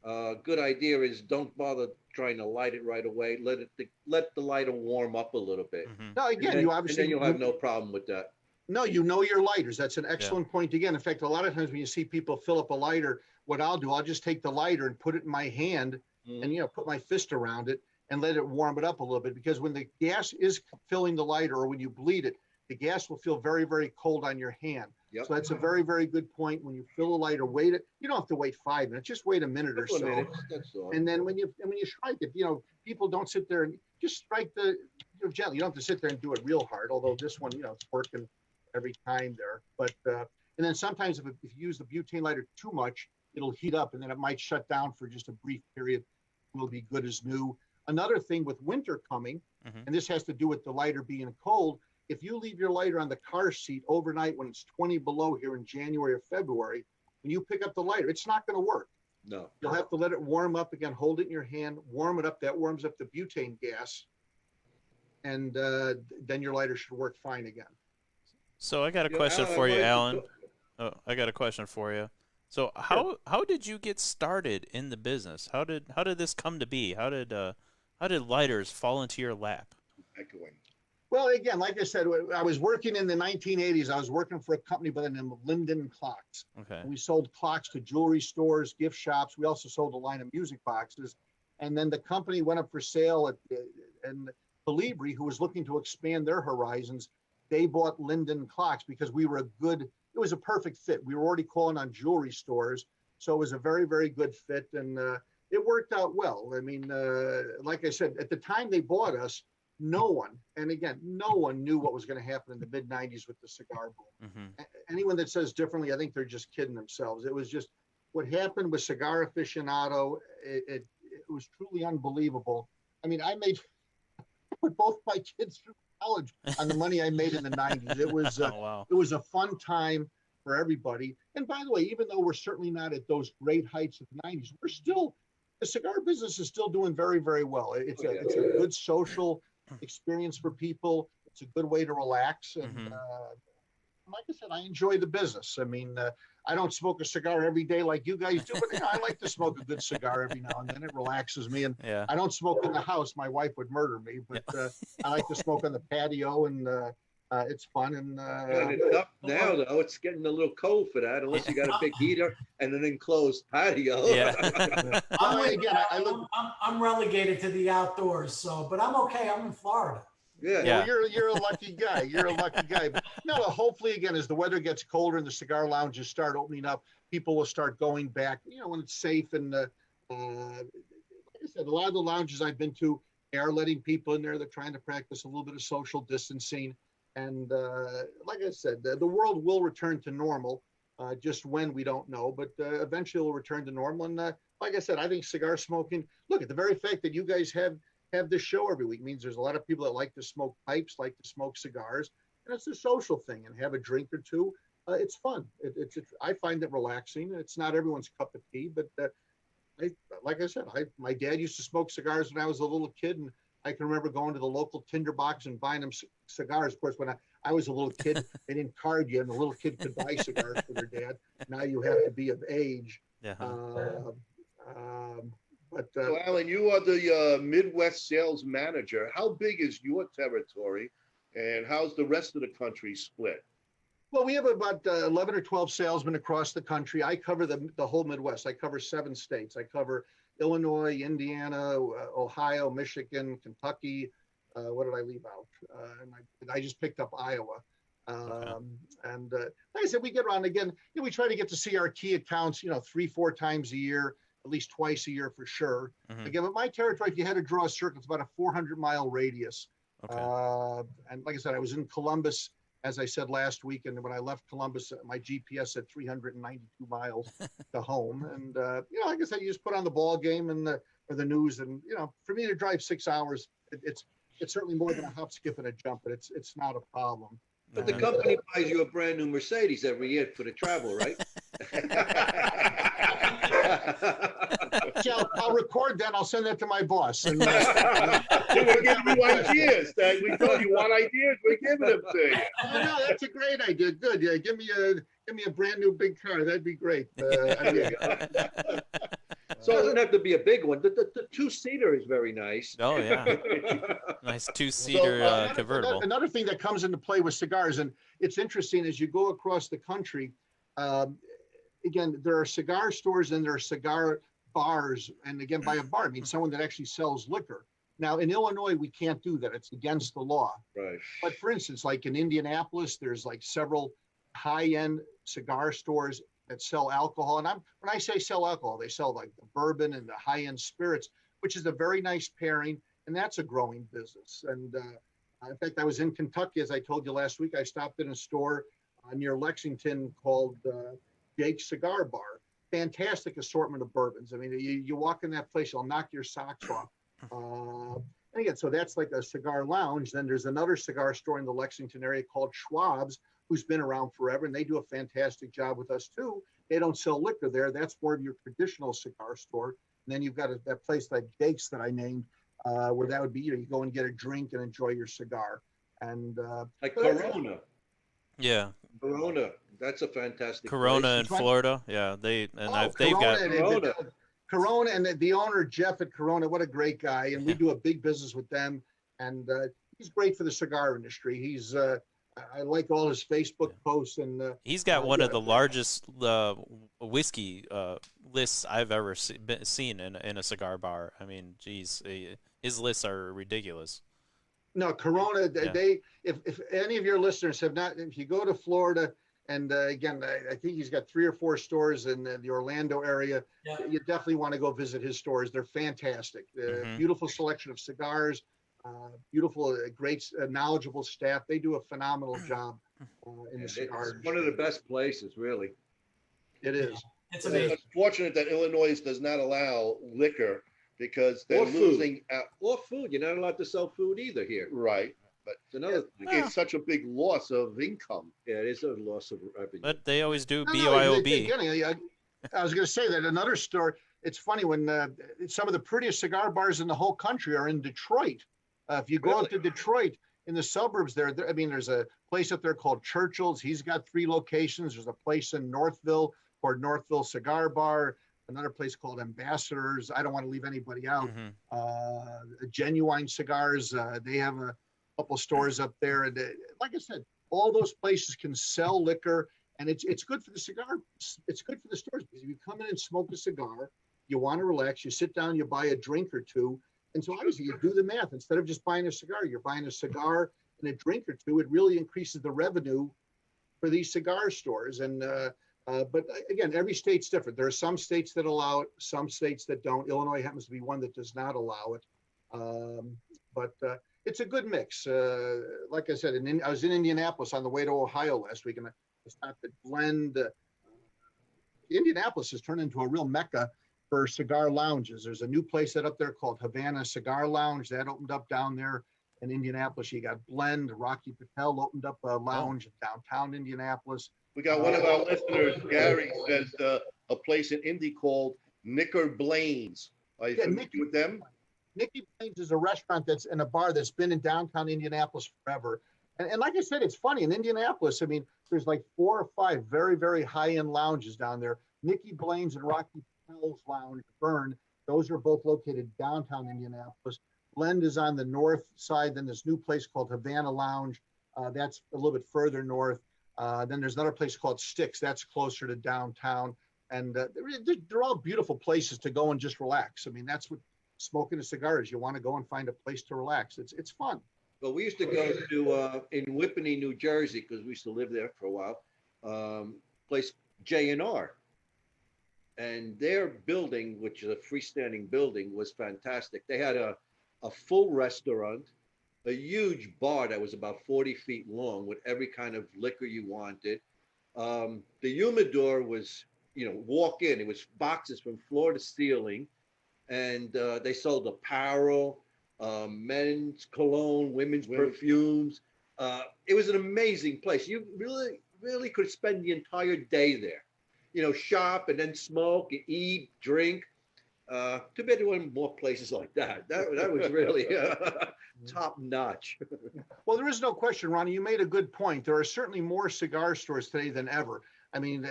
D: Good idea is don't bother trying to light it right away. Let the lighter warm up a little bit.
G: Now again,
D: and then you'll have no problem with that.
G: No, your lighters. That's an excellent point. Again, in fact, a lot of times when you see people fill up a lighter, what I'll do, I'll just take the lighter and put it in my hand and, put my fist around it and let it warm it up a little bit. Because when the gas is filling the lighter, or when you bleed it, the gas will feel very, very cold on your hand.
D: Yep.
G: So that's a very, very good point. When you fill a lighter, wait it. You don't have to wait 5 minutes. Just wait a minute or so.
D: That's all.
G: And then when you strike it, people don't sit there and just strike gently. You don't have to sit there and do it real hard. Although this one, it's working every time there. But and then sometimes if you use the butane lighter too much, it'll heat up, and then it might shut down for just a brief period. It will be good as new. Another thing with winter coming, and this has to do with the lighter being cold. If you leave your lighter on the car seat overnight when it's 20 below here in January or February, when you pick up the lighter, it's not going to work.
D: No.
G: You'll have to let it warm up again, hold it in your hand, warm it up. That warms up the butane gas, and then your lighter should work fine again.
E: So I got a question for you, Alan. Oh, I got a question for you. So how did you get started in the business? How did this come to be? How did lighters fall into your lap?
C: Echoing.
G: Well, again, like I said, I was working in the 1980s. I was working for a company by the name of Linden Clocks.
E: Okay.
G: We sold clocks to jewelry stores, gift shops. We also sold a line of music boxes. And then the company went up for sale and Colibri, who was looking to expand their horizons, they bought Linden Clocks because it was a perfect fit. We were already calling on jewelry stores. So it was a very, very good fit. And it worked out well. I mean, like I said, at the time they bought us, no one knew what was going to happen in the mid 90s with the cigar boom. Anyone that says differently, I think they're just kidding themselves. It was just what happened with Cigar Aficionado. It was truly unbelievable. I mean, I put both my kids through college on the money I made in the 90s. It was It was a fun time for everybody. And by the way, even though we're certainly not at those great heights of the 90s, we're still the cigar business is still doing very, very well. It's a good social experience for people. It's a good way to relax. And like I said, I enjoy the business. I mean, I don't smoke a cigar every day like you guys do, but I like to smoke a good cigar every now and then. It relaxes me. And I don't smoke in the house. My wife would murder me, but I like to smoke on the patio, and it's fun. And
D: it's up now, though. It's getting a little cold for that, unless you got a big heater and an enclosed patio.
F: I'm relegated to the outdoors, but I'm okay. I'm in Florida.
G: Yeah. Well, you're a lucky guy. You're a lucky guy. But no, hopefully, again, as the weather gets colder and the cigar lounges start opening up, people will start going back, when it's safe. And like I said, a lot of the lounges I've been to are letting people in there. They're trying to practice a little bit of social distancing. And like I said, the world will return to normal. Just when, we don't know. But eventually, it will return to normal. And like I said, I think cigar smoking, look, at the very fact that you guys have this show every week means there's a lot of people that like to smoke pipes, like to smoke cigars, and it's a social thing, and have a drink or two. It's fun. I find it relaxing. It's not everyone's cup of tea, but like I said, my dad used to smoke cigars when I was a little kid, and I can remember going to the local tinderbox and buying them cigars. Of course, when I was a little kid, they didn't card you, and the little kid could buy cigars for their dad. Now you have to be of age.
C: So, Alan, you are the Midwest sales manager. How big is your territory, and how's the rest of the country split?
G: Well, we have about 11 or 12 salesmen across the country. I cover the whole Midwest. I cover 7 states. I cover Illinois, Indiana, Ohio, Michigan, Kentucky. What did I leave out? And I just picked up Iowa. And like I said, we get around again. We try to get to see our key accounts, 3-4 times a year. At least twice a year for sure. Again, but my territory, if you had to draw a circle, it's about a 400-mile radius. And like I said, I was in Columbus, as I said last week, and when I left Columbus, my GPS said 392 miles to home. And like I said, you just put on the ball game and or the news, and for me to drive 6 hours, it's certainly more than a hop, skip, and a jump, but it's not a problem.
D: But the company buys you a brand new Mercedes every year for the travel, right?
G: So I'll record that. I'll send that to my boss. And,
C: we're giving you ideas. We told you want ideas. We're giving them to you.
G: Oh, no, that's a great idea. Good. Yeah, give me a brand new big car. That'd be great.
D: So it doesn't have to be a big one. The 2-seater is very nice.
E: Oh yeah, nice 2-seater convertible.
G: Another thing that comes into play with cigars, and it's interesting as you go across the country. Again, there are cigar stores and there are cigar bars, and again, by a bar, I mean someone that actually sells liquor. Now, in Illinois, we can't do that. It's against the law.
D: Right.
G: But for instance, like in Indianapolis, there's like several high-end cigar stores that sell alcohol. And when I say sell alcohol, they sell like the bourbon and the high-end spirits, which is a very nice pairing, and that's a growing business. And in fact, I was in Kentucky, as I told you last week. I stopped in a store near Lexington called Jake's Cigar Bar. Fantastic assortment of bourbons. I mean, you walk in that place, you'll knock your socks off. And again, so that's like a cigar lounge. Then there's another cigar store in the Lexington area called Schwab's, who's been around forever, and they do a fantastic job with us too. They don't sell liquor there. That's more of your traditional cigar store. And then you've got that place like Jake's that I named, where that would be, you go and get a drink and enjoy your cigar. And
D: like Corona.
E: Yeah.
D: Corona. That's a fantastic
E: Corona
D: place.
E: in Florida. Yeah, they've got
D: Corona.
G: Corona, and the owner, Jeff at Corona, what a great guy. And we do a big business with them. And he's great for the cigar industry. He's I like all his Facebook posts, and
E: he's got one of the largest whiskey lists I've ever seen in a cigar bar. I mean, geez, his lists are ridiculous.
G: No, Corona. They, if any of your listeners have not, if you go to Florida, and again, I think he's got 3 or 4 stores in the Orlando area. Yeah. You definitely want to go visit his stores. They're fantastic. Beautiful selection of cigars. Beautiful, great, knowledgeable staff. They do a phenomenal job in the cigars.
D: It's one of the best places, really.
G: It is.
F: It's amazing.
C: It's fortunate that Illinois does not allow liquor because they're losing
D: or food. You're not allowed to sell food either here.
C: Right. But
D: it's another thing.
C: It's such a big loss of income.
D: Yeah, it is a loss of revenue.
E: But they always do BYOB.
G: I was going to say that another store, it's funny when some of the prettiest cigar bars in the whole country are in Detroit. If you go up to Detroit in the suburbs I mean, there's a place up there called Churchill's. He's got 3 locations. There's a place in Northville called Northville Cigar Bar, another place called Ambassadors. I don't want to leave anybody out. Genuine Cigars. They have a couple stores up there. And like I said, all those places can sell liquor, and it's good for the cigar. It's good for the stores because if you come in and smoke a cigar, you want to relax, you sit down, you buy a drink or two. And so obviously you do the math. Instead of just buying a cigar, you're buying a cigar and a drink or two. It really increases the revenue for these cigar stores. And but again, every state's different. There are some states that allow it, some states that don't. Illinois happens to be one that does not allow it. But it's a good mix. Like I said, I was in Indianapolis on the way to Ohio last week, and I stopped at Blend. Indianapolis has turned into a real mecca for cigar lounges. There's a new place set up there called Havana Cigar Lounge that opened up down there in Indianapolis. You got Blend. Rocky Patel opened up a lounge in downtown Indianapolis.
C: We got one of our listeners, Gary, says a place in Indy called Nicker Blaine's. Are you familiar with them?
G: Nicky Blaine's is a restaurant that's in a bar that's been in downtown Indianapolis forever. And like I said, it's funny in Indianapolis. I mean, there's like 4 or 5 very, very high-end lounges down there. Nicky Blaine's and Rocky Patel's Lounge, Burn, those are both located downtown Indianapolis. Blend is on the north side. Then this new place called Havana Lounge. That's a little bit further north. Then there's another place called Sticks. That's closer to downtown. And they're all beautiful places to go and just relax. I mean, that's what smoking a cigar is. You want to go and find a place to relax. It's fun.
D: Well, we used to go to in Whippany, New Jersey, because we used to live there for a while. Place J&R, and their building, which is a freestanding building, was fantastic. They had a full restaurant, a huge bar that was about 40 feet long with every kind of liquor you wanted. The humidor was, walk in. It was boxes from floor to ceiling, and they sold apparel, men's cologne, women's perfumes. It was an amazing place. You really could spend the entire day there, shop and then smoke, and eat, drink. Too bad there weren't more places like that. That was really top notch.
G: Well, there is no question, Ronnie. You made a good point. There are certainly more cigar stores today than ever. I mean,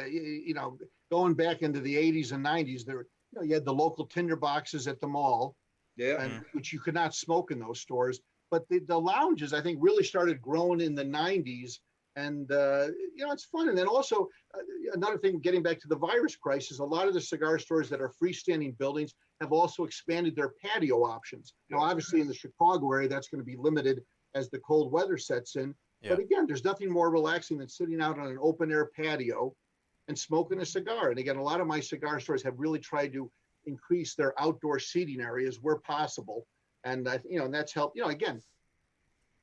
G: going back into the 80s and 90s, there, you had the local tinder boxes at the mall. Yeah, which you could not smoke in those stores. But the lounges, I think, really started growing in the 90s. And, it's fun. And then also another thing, getting back to the virus crisis, a lot of the cigar stores that are freestanding buildings have also expanded their patio options. Now, obviously, in the Chicago area, that's going to be limited as the cold weather sets in. Yeah. But again, there's nothing more relaxing than sitting out on an open air patio and smoking a cigar. And again, a lot of my cigar stores have really tried to increase their outdoor seating areas where possible. And, and that's helped, again,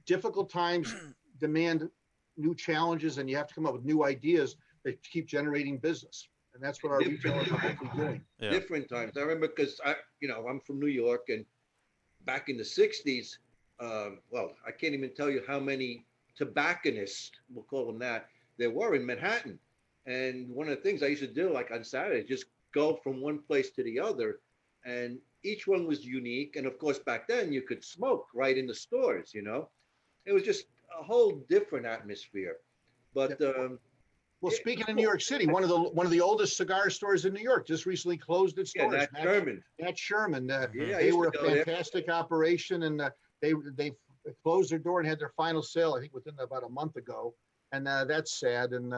G: difficult times demand new challenges, and you have to come up with new ideas that keep generating business. And that's what our retailers are hopefully doing.
D: Yeah. Different times. I remember because I'm from New York, and back in the 60s, I can't even tell you how many tobacconists, we'll call them that, there were in Manhattan. And one of the things I used to do, like on Saturday, just go from one place to the other, and each one was unique. And of course, back then you could smoke right in the stores. It was just a whole different atmosphere. But
G: well, speaking of New York City, one of the oldest cigar stores in New York just recently closed its doors. Nat Sherman. They were a fantastic operation, and they closed their door and had their final sale, I think, within about a month ago. And that's sad. And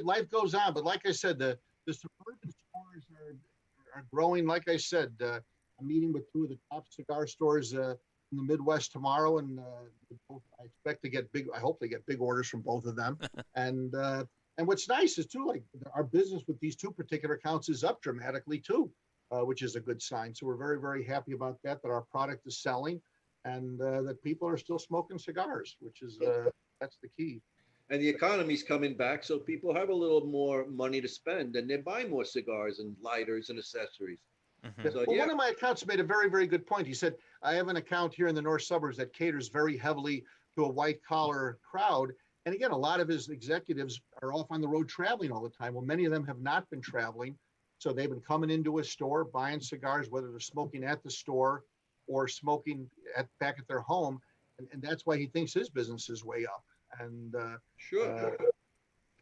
G: life goes on. But like I said, the suburban stores are growing. Like I said, I'm meeting with 2 of the top cigar stores in the Midwest tomorrow, and I expect to get I hope they get big orders from both of them. And what's nice is too, like our business with these 2 particular accounts is up dramatically too, which is a good sign. So we're very, very happy about that our product is selling, and that people are still smoking cigars, which is that's the key.
D: And the economy's coming back, so people have a little more money to spend, and they buy more cigars and lighters and accessories.
G: Mm-hmm. So, one of my accounts made a very, very good point. He said, I have an account here in the north suburbs that caters very heavily to a white collar crowd. And again, a lot of his executives are off on the road traveling all the time. Well, many of them have not been traveling. So they've been coming into a store, buying cigars, whether they're smoking at the store or smoking back at their home. And that's why he thinks his business is way up. And
D: Sure.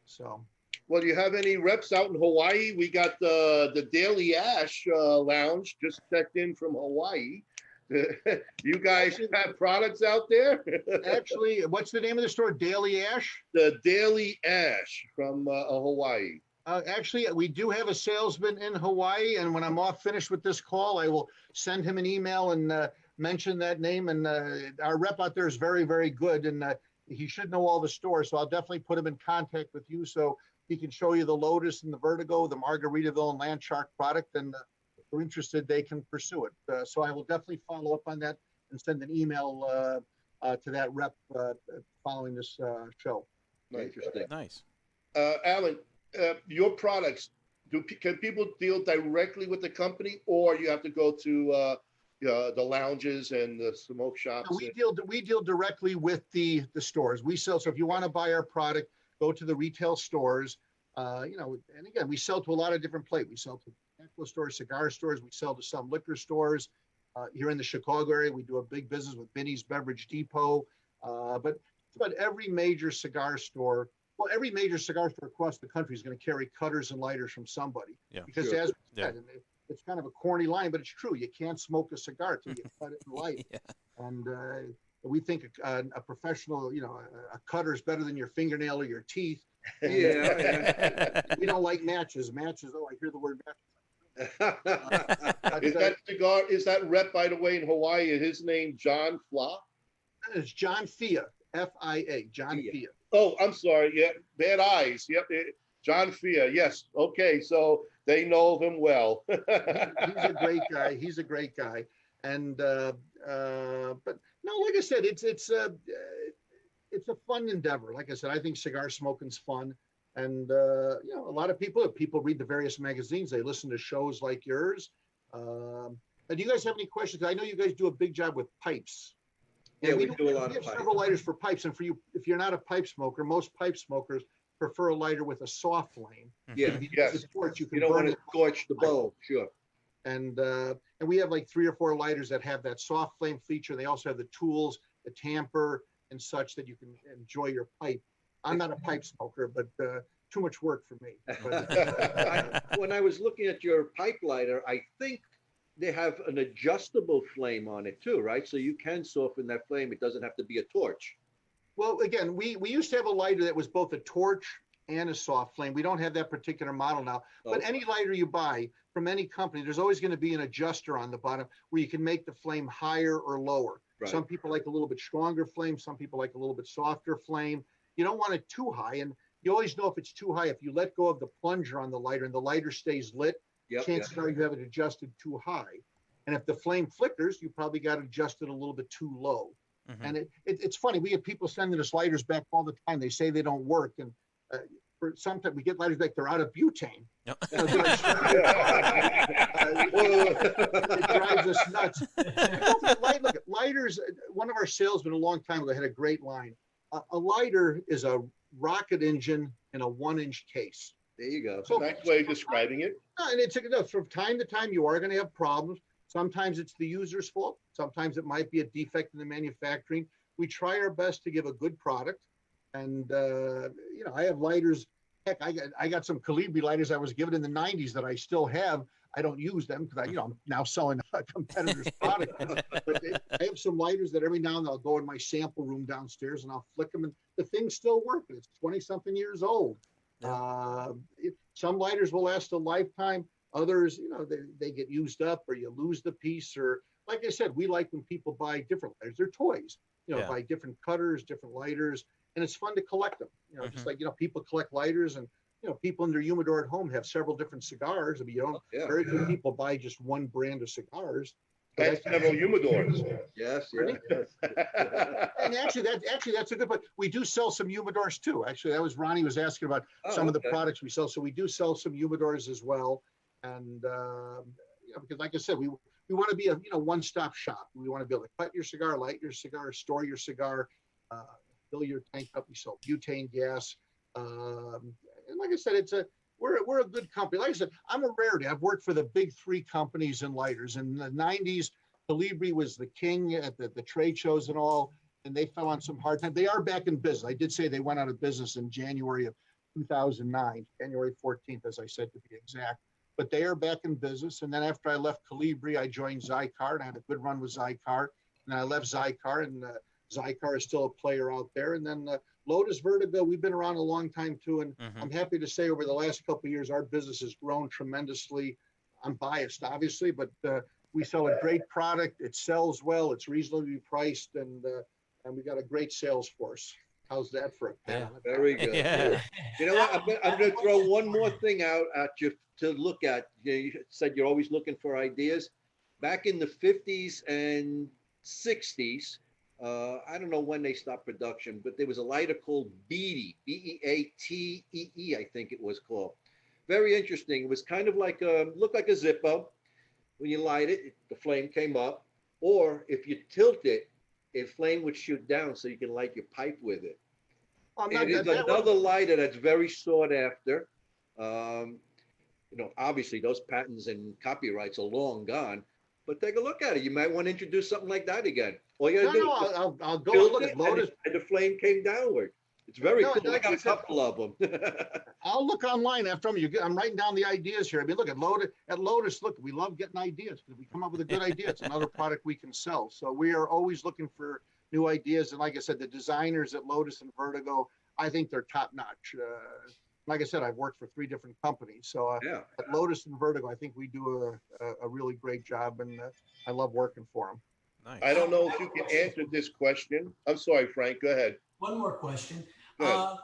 G: so.
C: Well, do you have any reps out in Hawaii? We got the Daily Ash Lounge just checked in from Hawaii. You guys have products out there?
G: Actually, what's the name of the store? Daily Ash?
C: The Daily Ash from Hawaii.
G: Actually, we do have a salesman in Hawaii, and when I'm off finished with this call, I will send him an email and mention that name. And our rep out there is very, very good, and he should know all the stores. So I'll definitely put him in contact with you so he can show you the Lotus and the Vertigo, the Margaritaville and Landshark product, and if they're interested, they can pursue it. So I will definitely follow up on that and send an email to that rep following this show.
D: Interesting.
E: Nice.
C: Alan, your products, can people deal directly with the company, or you have to go to the lounges and the smoke shops?
G: No, we deal directly with the stores. We sell. So if you want to buy our product, go to the retail stores. And again, we sell to a lot of different places. We sell to tobacco stores, cigar stores. We sell to some liquor stores. Here in the Chicago area, we do a big business with Binny's Beverage Depot. But every major cigar store, every major cigar store across the country is going to carry cutters and lighters from somebody.
E: Yeah.
G: Because
D: Sure.
G: as we said, and it's kind of a corny line, but it's true. You can't smoke a cigar till you cut it and light.
E: Yeah.
G: And we think a professional, a cutter is better than your fingernail or your teeth. And,
D: Yeah.
G: we don't like matches. Matches. Oh, I hear the word matches.
C: Is that rep, by the way, in Hawaii? Is his name John Fla?
G: It's John Fia, Fia, John
D: Fia.
G: Fia.
C: Oh, I'm sorry. Yeah, bad eyes. Yep, John Fia. Yes. Okay, so they know him well.
G: He's a great guy. He's a great guy. And but no, like I said, it's a fun endeavor. Like I said, I think cigar smoking's fun. And a lot of people read the various magazines. They listen to shows like yours. And do you guys have any questions? I know you guys do a big job with pipes.
D: Yeah,
G: And
D: we do a lot
G: we
D: of
G: have
D: pipes.
G: several lighters for pipes. And for you, if you're not a pipe smoker, most pipe smokers prefer a lighter with a soft flame.
D: Yeah.
G: If you
C: Yes.
G: use a torch, you can
D: You don't
G: burn
D: want to
G: it.
D: scorch the bowl. Sure.
G: And we have like 3 or 4 lighters that have that soft flame feature. They also have the tools, the tamper, and such that you can enjoy your pipe. I'm not a pipe smoker, but too much work for me. But,
D: When I was looking at your pipe lighter, I think they have an adjustable flame on it too, right? So you can soften that flame. It doesn't have to be a torch.
G: well, again, we used to have a lighter that was both a torch and a soft flame. We don't have that particular model now. But
D: Oh.
G: any lighter you buy from any company, there's always going to be an adjuster on the bottom where you can make the flame higher or lower.
D: Right.
G: Some people like a little bit stronger flame. Some people like a little bit softer flame. You don't want it too high. And you always know if it's too high. If you let go of the plunger on the lighter and the lighter stays lit,
D: Yep.
G: chances are you have it adjusted too high. And if the flame flickers, you probably got it adjusted a little bit too low.
E: Mhm.
G: And it's funny. We have people sending us lighters back all the time. They say they don't work. And for sometimes we get lighters back, they're out of butane.
E: Yep.
G: You know, it drives us nuts. Look, lighters, one of our salesmen a long time ago had a great line. A lighter is a rocket engine in a 1-inch case.
D: There you go.
G: So-
C: Nice way of describing it.
G: And it's from time to time, you are going to have problems. Sometimes it's the user's fault. Sometimes it might be a defect in the manufacturing. We try our best to give a good product. And, I have lighters. Heck, I got some Calibri lighters I was given in the 90s that I still have. I don't use them because I'm now selling a competitor's product. But I have some lighters that every now and then I'll go in my sample room downstairs and I'll flick them, and the things still work. It's 20-something years old. Some lighters will last a lifetime. Others, they get used up, or you lose the piece. Or like I said, we like when people buy different lighters. They're toys.
E: Yeah.
G: Buy different cutters, different lighters, and it's fun to collect them. Just like people collect lighters, and people in their humidor at home have several different cigars. I mean,
D: Yeah.
G: very few people buy just one brand of cigars.
C: And several humidors.
D: Yes.
G: Pardon And actually, that's a good point. We do sell some humidors too. Actually, that was Ronnie was asking about some of the
D: okay.
G: products we sell. So we do sell some humidors as well. And because like I said, we want to be a one-stop shop. We want to be able to cut your cigar, light your cigar, store your cigar, fill your tank up. We sell butane gas. And like I said, we're a good company. Like I said, I'm a rarity. I've worked for the big three companies in lighters. In the 90s, Colibri was the king at the trade shows and all, and they fell on some hard time. They are back in business. I did say they went out of business in January of 2009, January 14th, as I said, to be exact. But they are back in business. And then after I left Colibri, I joined Zycar, and I had a good run with Zycar. And then I left Zycar, and Zycar is still a player out there. And then Lotus Vertigo, we've been around a long time too. And I'm happy to say over the last couple of years, our business has grown tremendously. I'm biased, obviously, but we sell a great product. It sells well. It's reasonably priced, and we got a great sales force. How's that for a
E: Yeah.
D: Very good.
E: Yeah.
D: You know what? I'm going to throw one more thing out at you to look at. You said you're always looking for ideas. Back in the 50s and 60s, I don't know when they stopped production, but there was a lighter called Beatty, Beatee, I think it was called. Very interesting. It was kind of like looked like a Zippo. When you light it, the flame came up. Or if you tilt it, a flame would shoot down so you can light your pipe with it. It is another lighter that's very sought after. Obviously those patents and copyrights are long gone, but take a look at it. You might want to introduce something like that again. All you gotta do is
G: I'll go
D: tilt
G: look
D: it
G: at Lotus.
D: and the flame came downward. It's very
G: No,
D: cool. I
G: like
D: got
G: I
D: a
G: said-
D: couple of them.
G: I'll look online after I'm writing down the ideas here. I mean, look at Lotus. Look, we love getting ideas because we come up with a good idea. It's another product we can sell. So we are always looking for new ideas. And like I said, the designers at Lotus and Vertigo, I think they're top notch. Like I said, I've worked for 3 different companies. So
D: Yeah.
G: at Lotus and Vertigo, I think we do a really great job, and I love working for them.
E: Nice.
C: I don't know if you can answer this question. I'm sorry, Frank. Go ahead.
F: One more question.
C: Go ahead.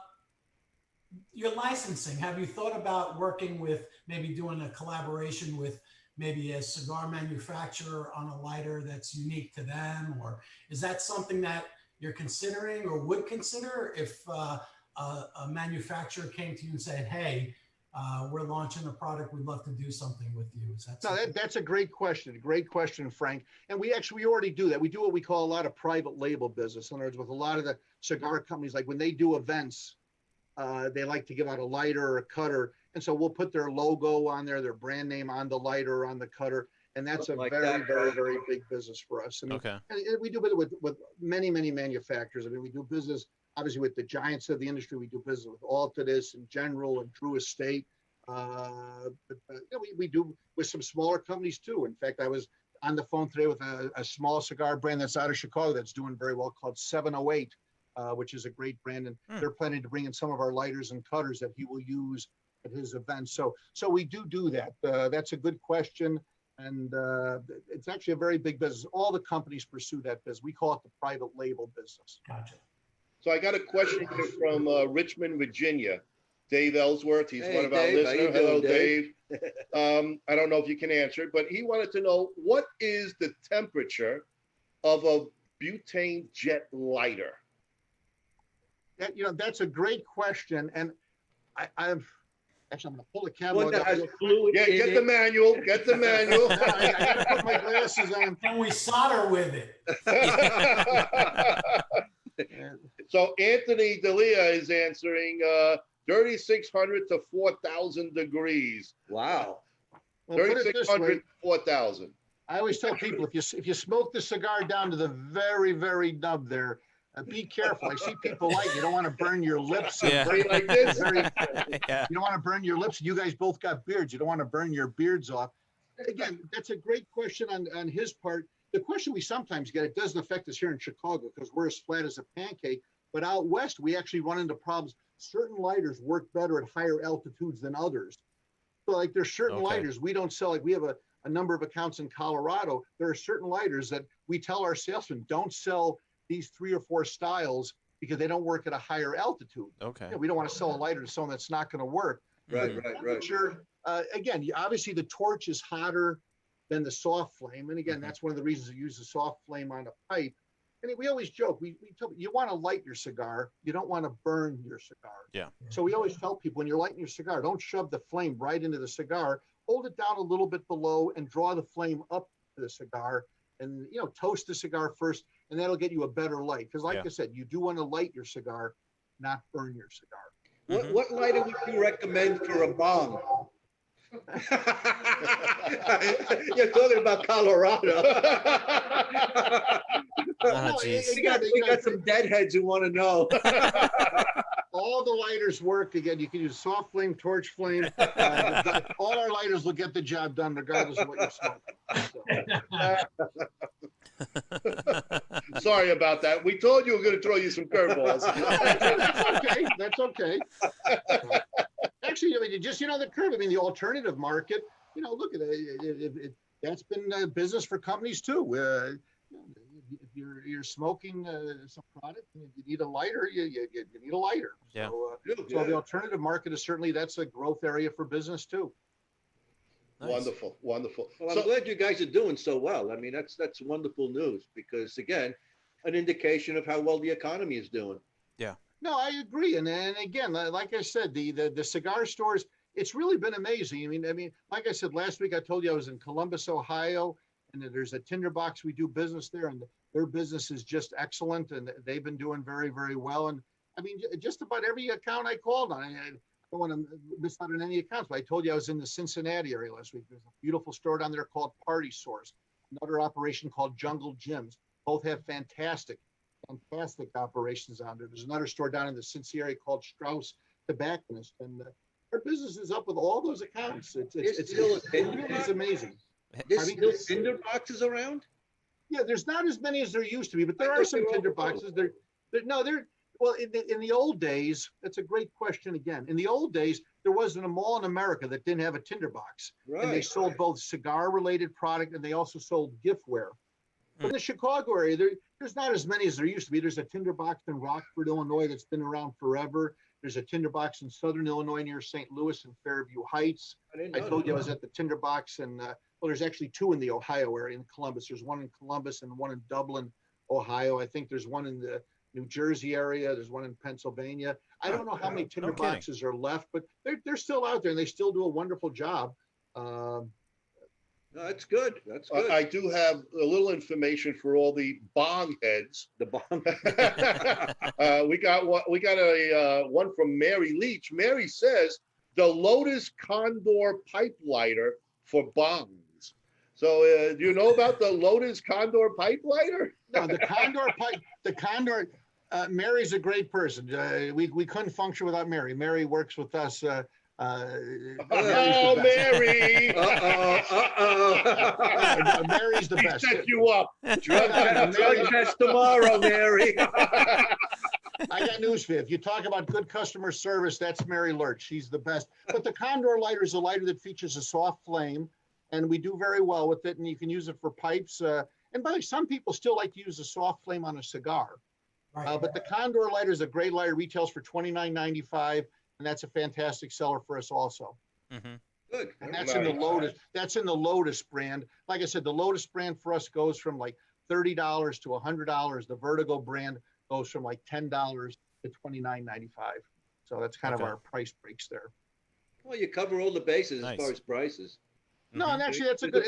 F: Your licensing, have you thought about working with, maybe doing a collaboration with maybe a cigar manufacturer on a lighter that's unique to them? Or is that something that you're considering or would consider if a manufacturer came to you and said, hey, we're launching a product, we'd love to do something with you? Is that
G: No,
F: something?
G: that's a great question. Great question, Frank. And we already do that. We do what we call a lot of private label business. In other words, with a lot of the cigar companies, like when they do events, they like to give out a lighter or a cutter. And so we'll put their logo on there, their brand name on the lighter or on the cutter. And that's
D: Something
G: a
D: like
G: very,
D: that.
G: very, very big business for us. I mean,
E: Okay.
G: and we do it with many, many manufacturers. I mean, we do business, obviously, with the giants of the industry. We do business with Altadis and General and Drew Estate. We do with some smaller companies too. In fact, I was on the phone today with a small cigar brand that's out of Chicago that's doing very well called 708, which is a great brand. And they're planning to bring in some of our lighters and cutters that he will use at his events. So we do that. That's a good question. And it's actually a very big business. All the companies pursue that business. We call it the private label business.
F: Gotcha.
C: So I got a question here from Richmond, Virginia. Dave Ellsworth, he's
D: Hey,
C: one of our
D: Dave, how you
C: listeners. Hello,
D: doing,
C: Dave.
D: Dave?
C: I don't know if you can answer it, but he wanted to know, what is the temperature of a butane jet lighter?
G: That's a great question. And I'm going to pull the camera.
D: One that
G: up
D: has
G: real quick.
D: fluid
C: Yeah,
D: in
C: get
D: it.
C: the manual. Get the manual.
G: I got to put my glasses on.
F: Can we solder with it?
C: So Anthony Delia is answering 3,600 to 4,000 degrees.
D: Wow.
G: Well, put it this
C: 3,600
G: way.
C: to 4,000.
G: I always tell people, if you smoke the cigar down to the very, very nub there, be careful. I see people you don't want to burn your lips.
E: Yeah.
C: Very like this.
E: Yeah.
G: You don't want to burn your lips. You guys both got beards. You don't want to burn your beards off. Again, that's a great question on his part. The question we sometimes get, it doesn't affect us here in Chicago because we're as flat as a pancake. But out west, we actually run into problems. Certain lighters work better at higher altitudes than others. So like there's certain lighters we don't sell. Like we have a number of accounts in Colorado. There are certain lighters that we tell our salesmen don't sell these 3 or 4 styles because they don't work at a higher altitude.
E: Okay.
G: We don't want to sell a lighter to someone that's not going to work.
D: Right.
G: Temperature, again, obviously the torch is hotter than the soft flame. And again, that's one of the reasons we use the soft flame on a pipe. And we always joke, we tell you want to light your cigar. You don't want to burn your cigar.
E: Yeah.
G: So we always tell people when you're lighting your cigar, don't shove the flame right into the cigar. Hold it down a little bit below and draw the flame up to the cigar and, toast the cigar first. And that'll get you a better light. Because like I said, you do want to light your cigar, not burn your cigar.
D: What lighter would you recommend for a bong? You're talking about Colorado.
E: Ah, jeez.
D: We got some deadheads who want to know.
G: All the lighters work. Again, you can use soft flame, torch flame. All our lighters will get the job done regardless of what you're smoking.
C: Sorry about that. We told you we were going to throw you some curveballs.
G: That's okay. Actually, I mean, just, the curve. I mean, the alternative market, look at it. That's been business for companies too. If you're smoking some product, and you need a lighter. You need a lighter.
E: Yeah.
G: So the alternative market is certainly, that's a growth area for business too.
E: Nice.
C: Wonderful.
D: Well, I'm glad you guys are doing so well. I mean, that's wonderful news, because again, an indication of how well the economy is doing.
G: No, I agree. And again, like I said, the cigar stores, it's really been amazing. I mean, like I said, last week I told you I was in Columbus, Ohio, and there's a tinderbox. We do business there, and their business is just excellent, and they've been doing very, very well. And I mean, just about every account I called on, I don't want to miss out on any accounts, but I told you I was in the Cincinnati area last week. There's a beautiful store down there called Party Source, another operation called Jungle Gyms. Both have fantastic operations on there. There's another store down in the Cincy area called Strauss Tobacconist, and our business is up with all those accounts. It's amazing.
D: There's still tinder boxes around?
G: Yeah, there's not as many as there used to be, but there are some tinder boxes. Well, in the old days, that's a great question again. In the old days, there wasn't a mall in America that didn't have a tinder box.
D: Right.
G: And they sold both cigar-related product, and they also sold giftware. In the Chicago area, there's not as many as there used to be. There's a tinderbox in Rockford, Illinois that's been around forever. There's a tinderbox in Southern Illinois near St. Louis and Fairview Heights. I told you I was at the tinderbox, and well, there's actually two in the Ohio area in Columbus. There's one in Columbus and one in Dublin, Ohio. I think there's one in the New Jersey area. There's one in Pennsylvania. I don't know how many tinderboxes are left, but they're still out there, and they still do a wonderful job.
D: No, that's good. That's good.
C: I do have a little information for all the bong heads.
D: The bong.
C: We got one from Mary Leach. Mary says the Lotus Condor pipe lighter for bongs. So do you know about the Lotus Condor pipe lighter?
G: No, the Condor. Mary's a great person. We couldn't function without Mary. Mary works with us.
C: Oh, Mary!
G: Mary's the best.
C: Set you up.
D: Drug test tomorrow, Mary.
G: I got news for you. If you talk about good customer service, that's Mary Lurch. She's the best. But the Condor lighter is a lighter that features a soft flame, and we do very well with it. And you can use it for pipes. And by the way, some people still like to use a soft flame on a cigar. Right. But the Condor lighter is a great lighter. Retails for $29.95. And that's a fantastic seller for us also.
E: Mm-hmm.
D: Good.
G: And that's in the Lotus. That's in the Lotus brand. Like I said, the Lotus brand for us goes from like $30 to $100. The Vertigo brand goes from like $10 to $29.95. So that's kind of our price breaks there.
D: Well, you cover all the bases as far as prices.
G: No, and actually that's a good.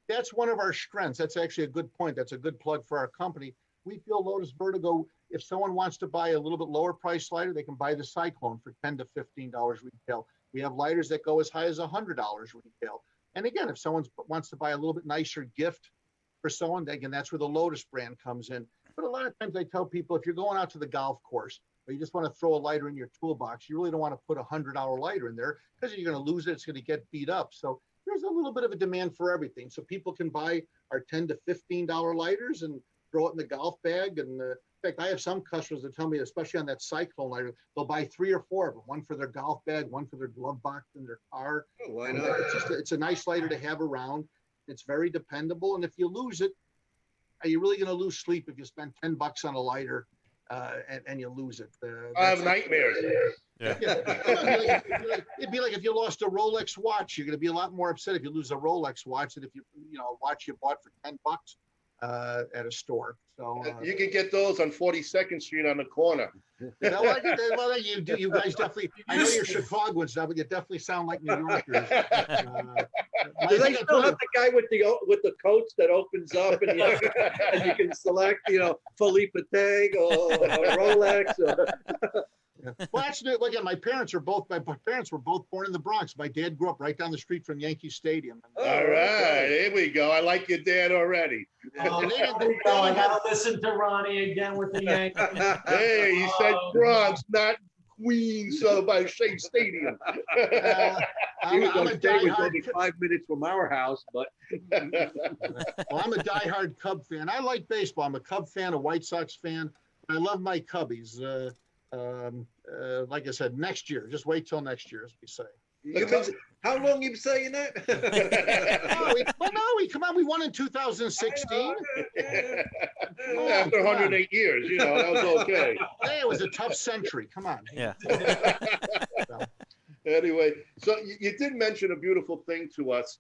G: That's one of our strengths. That's actually a good point. That's a good plug for our company. We feel Lotus Vertigo, if someone wants to buy a little bit lower price lighter, they can buy the Cyclone for $10 to $15 retail. We have lighters that go as high as $100 retail. And again, if someone wants to buy a little bit nicer gift for someone, again, that's where the Lotus brand comes in. But a lot of times I tell people, if you're going out to the golf course or you just want to throw a lighter in your toolbox, you really don't want to put a $100 lighter in there because you're going to lose it. It's going to get beat up. So there's a little bit of a demand for everything. So people can buy our $10 to $15 lighters and throw it in the golf bag. And in fact, I have some customers that tell me, especially on that Cyclone lighter, they'll buy 3 or 4 of them, one for their golf bag, one for their glove box in their car.
D: Oh, why not?
G: It's a nice lighter to have around. It's very dependable. And if you lose it, are you really going to lose sleep if you spend $10 on a lighter and you lose it?
C: I have nightmares.
E: Yeah.
G: It'd be like if you lost a Rolex watch. You're going to be a lot more upset if you lose a Rolex watch than if you a watch you bought for $10 at a store. So
C: you can get those on 42nd Street on the corner.
G: Well, you do. You guys definitely. I know you're Chicagoans now, but you definitely sound like New Yorkers.
D: Do they still have the guy with the coats that opens up and you can select, Philippe Tag or Rolex?
G: Yeah. Well, actually, again, my parents were both born in the Bronx. My dad grew up right down the street from Yankee Stadium.
C: All right, here we go. I like your dad already.
F: Oh, there we go. I gotta listen to Ronnie again with the Yankees.
C: Hey, he said Bronx, not Queens by Shea Stadium.
D: He was
G: I'm
D: going
G: a
D: to say it was
G: diehard.
D: only 5 minutes from our house, but
G: Well, I'm a diehard Cub fan. I like baseball. I'm a Cub fan, a White Sox fan. I love my Cubbies. Like I said, next year. Just wait till next year, as we say.
D: how long you been saying that?
G: Come on. We won in 2016.
C: After 108 years, that was okay.
G: Hey, it was a tough century. Come on.
E: Yeah.
C: Anyway, so you did mention a beautiful thing to us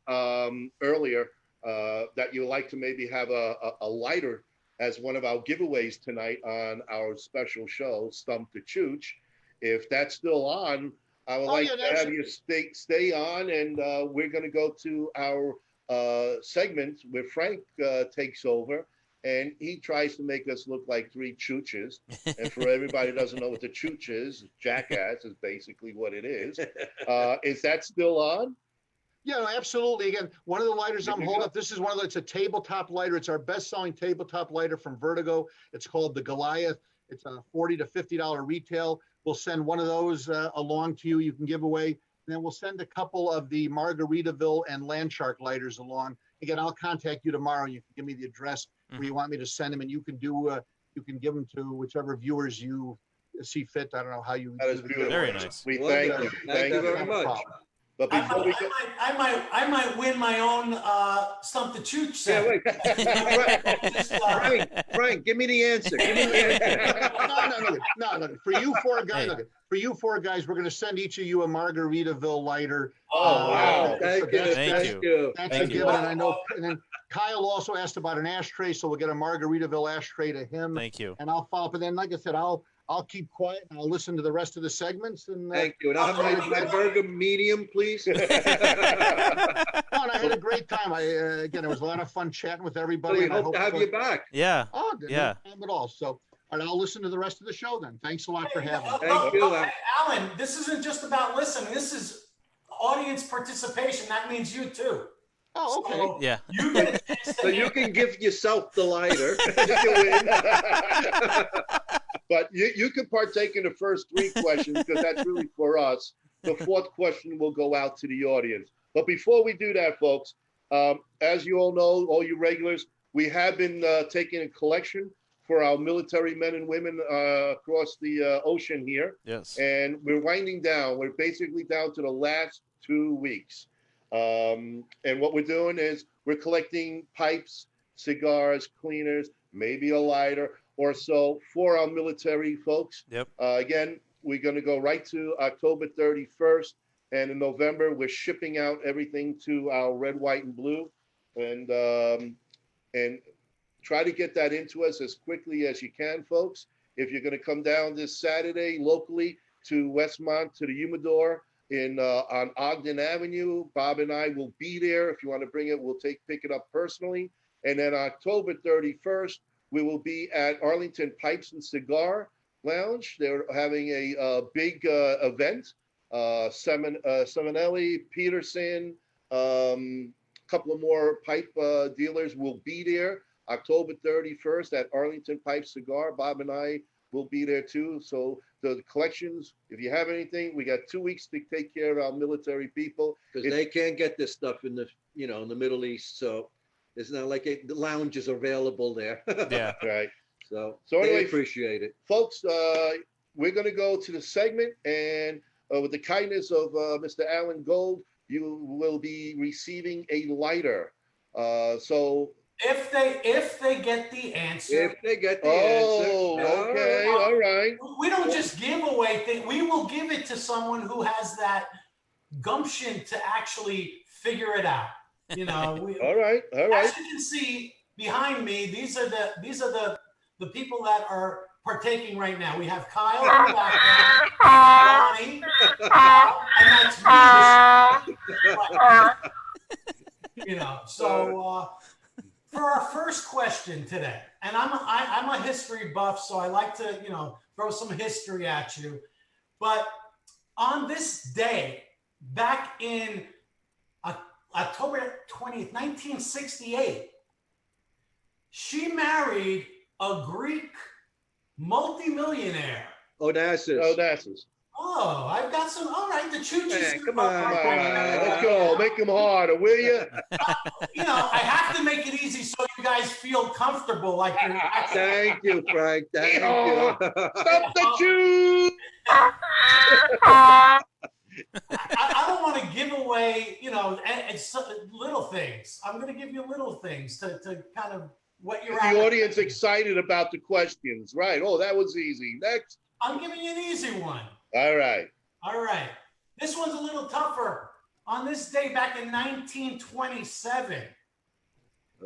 C: earlier that you like to maybe have a lighter as one of our giveaways tonight on our special show, Stump the Chooch. If that's still on, I would like to have you stay on, and we're going to go to our segment where Frank takes over, and he tries to make us look like three chooches. And for everybody who doesn't know what the chooch is, jackass is basically what it is. Is that still on?
G: Yeah, no, absolutely. Again, one of the lighters I'm holding up, this is it's a tabletop lighter. It's our best-selling tabletop lighter from Vertigo. It's called the Goliath. It's a $40 to $50 retail. We'll send one of those along to you. You can give away. And then we'll send a couple of the Margaritaville and Landshark lighters along. Again, I'll contact you tomorrow. You can give me the address where you want me to send them, and you can give them to whichever viewers you see fit. I don't know how you.
C: That is beautiful.
E: Very nice.
C: We thank you.
D: Thank you very much.
C: But before we go,
F: I might win my own Stump the Chooch
D: Yeah,
F: set.
D: wait. Frank, give me the answer.
G: No. For you four guys, we're going to send each of you a Margaritaville lighter.
C: Oh, wow.
D: Thank you.
G: That's a given. And I know. And then Kyle also asked about an ashtray, so we'll get a Margaritaville ashtray to him.
E: Thank you.
G: And I'll follow up. And then, like I said, I'll keep quiet and I'll listen to the rest of the segments. And
D: Thank you. And I'll have my burger medium, please.
G: And I had a great time. Again, it was a lot of fun chatting with everybody.
D: We
G: and I
D: hope to have you back.
E: Yeah.
G: Oh,
E: Yeah.
G: no problem at all. So, all right, I'll listen to the rest of the show then. Thanks a lot for having me.
D: Thank you, Alan.
F: Alan, this isn't just about listening. This is audience participation. That means you too.
G: Oh, okay.
F: So
E: Yeah.
F: you get a chance to
D: So you can give yourself the lighter.
C: but you can partake in the first three questions because that's really for us. The fourth question will go out to the audience. But before we do that, folks, as you all know, all you regulars, we have been taking a collection for our military men and women across the ocean here.
E: Yes.
C: And we're winding down. We're basically down to the last 2 weeks. And what we're doing is we're collecting pipes, cigars, cleaners, maybe a lighter or so for our military folks.
E: Yep.
C: Again, we're going to go right to October 31st. And in November, we're shipping out everything to our red, white, and blue. And try to get that into us as quickly as you can, folks. If you're going to come down this Saturday locally to Westmont, to the Humidor on Ogden Avenue, Bob and I will be there. If you want to bring it, we'll pick it up personally. And then October 31st, we will be at Arlington Pipes and Cigar Lounge. They're having a big event. Seminelli, Peterson, couple of more pipe dealers will be there. October 31st at Arlington Pipe Cigar. Bob and I will be there too. So the collections, if you have anything, we got 2 weeks to take care of our military people.
D: Because they can't get this stuff in the Middle East. So it's not like the lounge is available there.
E: Yeah.
C: Right.
D: So
C: anyway,
D: they appreciate it.
C: Folks, we're going to go to the segment, and with the kindness of Mr. Alan Gold, you will be receiving a lighter. So
F: if they get the answer.
D: If they get the answer.
C: Oh, okay, all right.
F: We don't just give away things. We will give it to someone who has that gumption to actually figure it out.
C: All right.
F: As you can see behind me, these are the people that are partaking right now. We have Kyle in the background, Ronnie, and that's me. So for our first question today, and I'm a history buff, so I like to throw some history at you. But on this day, back in October 20th, 1968, she married a Greek multimillionaire.
D: Onassis.
F: Oh, I've got some. All right, the choo-choo.
D: Hey, come on.
C: Let's go. Make them harder, will you?
F: You know, I have to make it easy so you guys feel comfortable. Like you're
D: Thank you, Frank. Thank you.
C: Stop the Jews!
F: I don't want to give away, you know, it's little things. I'm going to give you little things to kind of what you're
C: The audience excited about the questions. Right. Oh, that was easy. Next.
F: I'm giving you an easy one.
C: All right.
F: All right. This one's a little tougher. On this day back in 1927,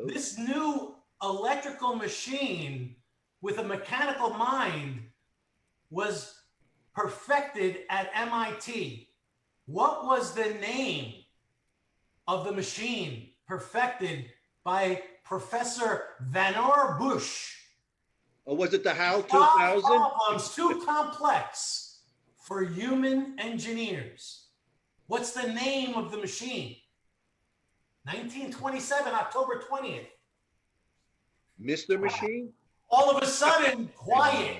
F: this new electrical machine with a mechanical mind was perfected at MIT. What was the name of the machine perfected by Professor Vannevar Bush?
D: Or was it the HAL
F: Solve
D: 2000?
F: problems too complex for human engineers. What's the name of the machine? 1927, October 20th.
D: Mr. Machine?
F: All of a sudden, quiet.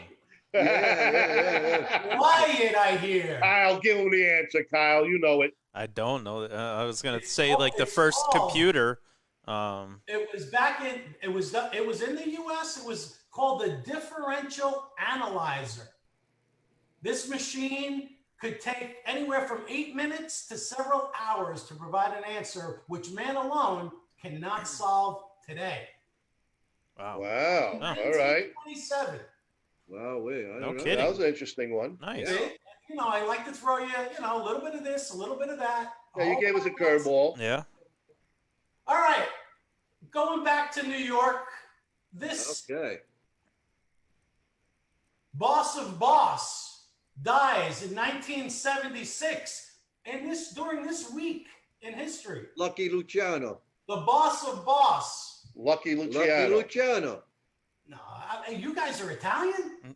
D: Yeah.
F: Quiet, I hear.
C: Kyle, give him the answer, Kyle. You know it.
E: I don't know. I was gonna say like the first computer.
F: It was back in. It was in the U.S. It was called the differential analyzer. This machine could take anywhere from 8 minutes to several hours to provide an answer, which man alone cannot solve today.
E: Wow.
C: Wow. All right.
F: 27.
D: Wow, wait. I
E: No
D: don't know.
E: kidding.
C: That was an interesting one.
E: Nice.
D: Yeah.
F: You know, I like to throw you, you know, a little bit of this, a little bit of that.
C: Yeah, you gave us a curveball.
E: Yeah.
F: All right. Going back to New York, this
D: Okay.
F: boss of boss dies in 1976. And during this week in history,
D: Lucky Luciano.
F: the boss of boss.
C: Lucky
D: Lucky
C: Luciano.
D: Luciano.
F: No, you guys are Italian?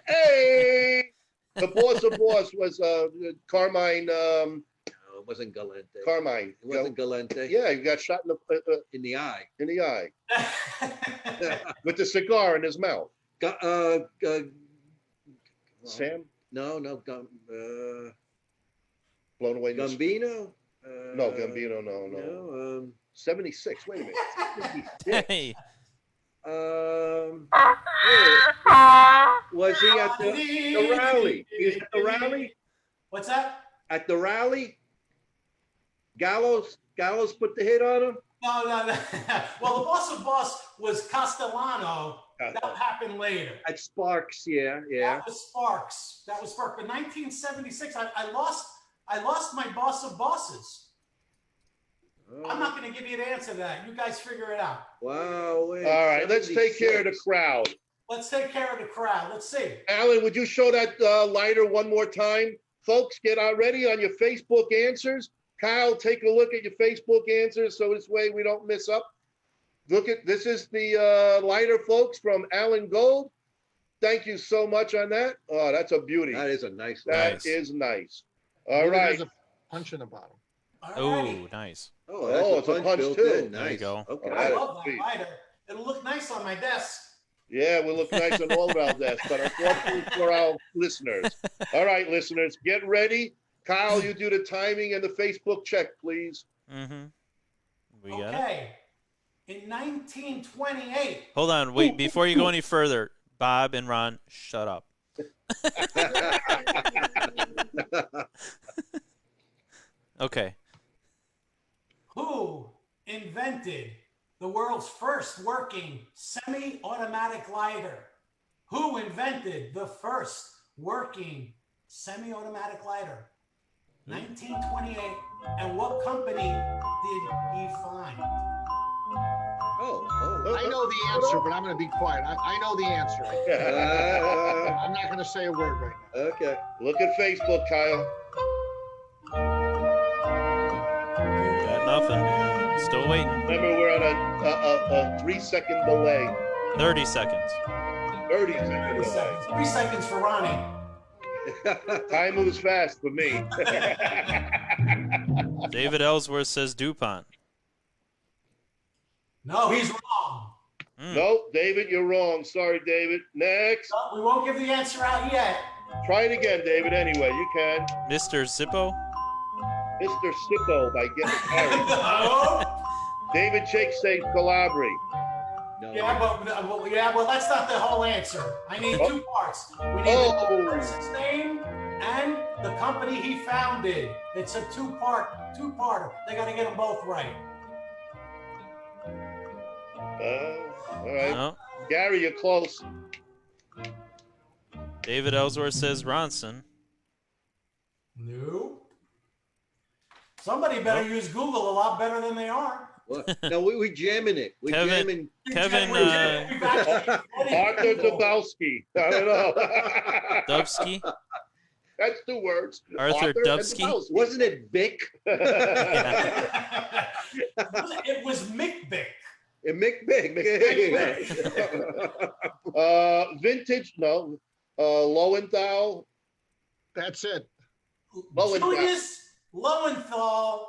C: Hey! The boss of boss was Carmine.
D: No, it wasn't Galante.
C: Carmine.
D: It wasn't Galante.
C: Yeah, he got shot
D: In the eye.
C: in the eye with the cigar in his mouth. Sam
D: No.
C: blown away.
D: Gambino?
C: No, Gambino. No.
D: No.
C: 76. Wait a minute.
E: Hey.
D: Was he at the rally? He was at the rally?
F: What's that?
D: At the rally? Gallows put the hit on him?
F: No. Well, the boss of boss was Castellano. That happened later.
D: At Sparks, yeah.
F: That was Sparks. But 1976, I lost my boss of bosses. I'm not going to give you the answer to that. You guys figure it out.
D: Wow. Wait,
C: All right, let's take care of the
D: 76.
C: crowd.
F: Let's take care of the crowd. Let's see.
C: Alan, would you show that lighter one more time? Folks, get ready on your Facebook answers. Kyle, take a look at your Facebook answers so this way we don't miss up. This is the lighter, folks, from Alan Gold. Thank you so much on that. Oh, that's a beauty.
D: That is a nice one.
C: That is nice. All
G: Maybe
C: right.
G: There's a punch in the bottom.
E: Oh, nice.
D: Oh,
C: Oh, it's a punch
D: built
C: too.
D: in.
E: There you
D: Nice.
E: go.
D: Okay.
C: All
F: I
C: right.
F: love that lighter. It'll look nice on my desk.
C: Yeah, we look nice on all of our desks, but unfortunately for our listeners. All right, listeners, get ready. Kyle, you do the timing and the Facebook check, please.
E: Mm-hmm. We got it.
F: Okay. In 1928.
E: Hold on. Wait. Before you go any further, Bob and Ron, shut up. Okay.
F: Who invented the world's first working semi-automatic lighter? Who invented the first working semi-automatic lighter? 1928. And what company did he find?
G: I know the answer, but I'm going to be quiet. I know the answer. I'm not going to say a word right now.
D: Okay.
C: Look at Facebook, Kyle.
E: Got nothing. Still waiting.
C: Remember, we're on a 3-second delay.
E: 30 seconds.
C: 30 seconds
F: 30
C: delay.
F: seconds. 3 seconds for Ronnie.
C: Time moves fast for me.
E: David Ellsworth says DuPont.
F: No, he's wrong.
C: No, David, you're wrong. Sorry, David. Next.
F: No, we won't give the answer out yet.
C: Try it again, David. Anyway, you can.
E: Mr. Zippo.
C: Mr. Sippo by getting carried.
F: No.
C: David Jake says Calabri.
D: No.
F: Yeah, well, that's not the whole answer. I need two parts. We need the person's name and the company he founded. It's a two-parter. They got to get them both right.
C: All right.
E: No.
C: Gary, you're close.
E: David Ellsworth says Ronson.
F: No. Somebody better use Google a lot better than they are.
D: What? No, we jamming it. We jamming.
E: Kevin
C: Arthur Dubowski. I don't know.
E: Dubsky.
C: That's 2 words.
E: Arthur Dubsky.
D: Wasn't it Vic?
F: It was Mick Vick.
D: Mick Vic.
C: Vintage, no. Lowenthal.
G: That's it.
C: Lowenthal.
F: Julius Lowenthal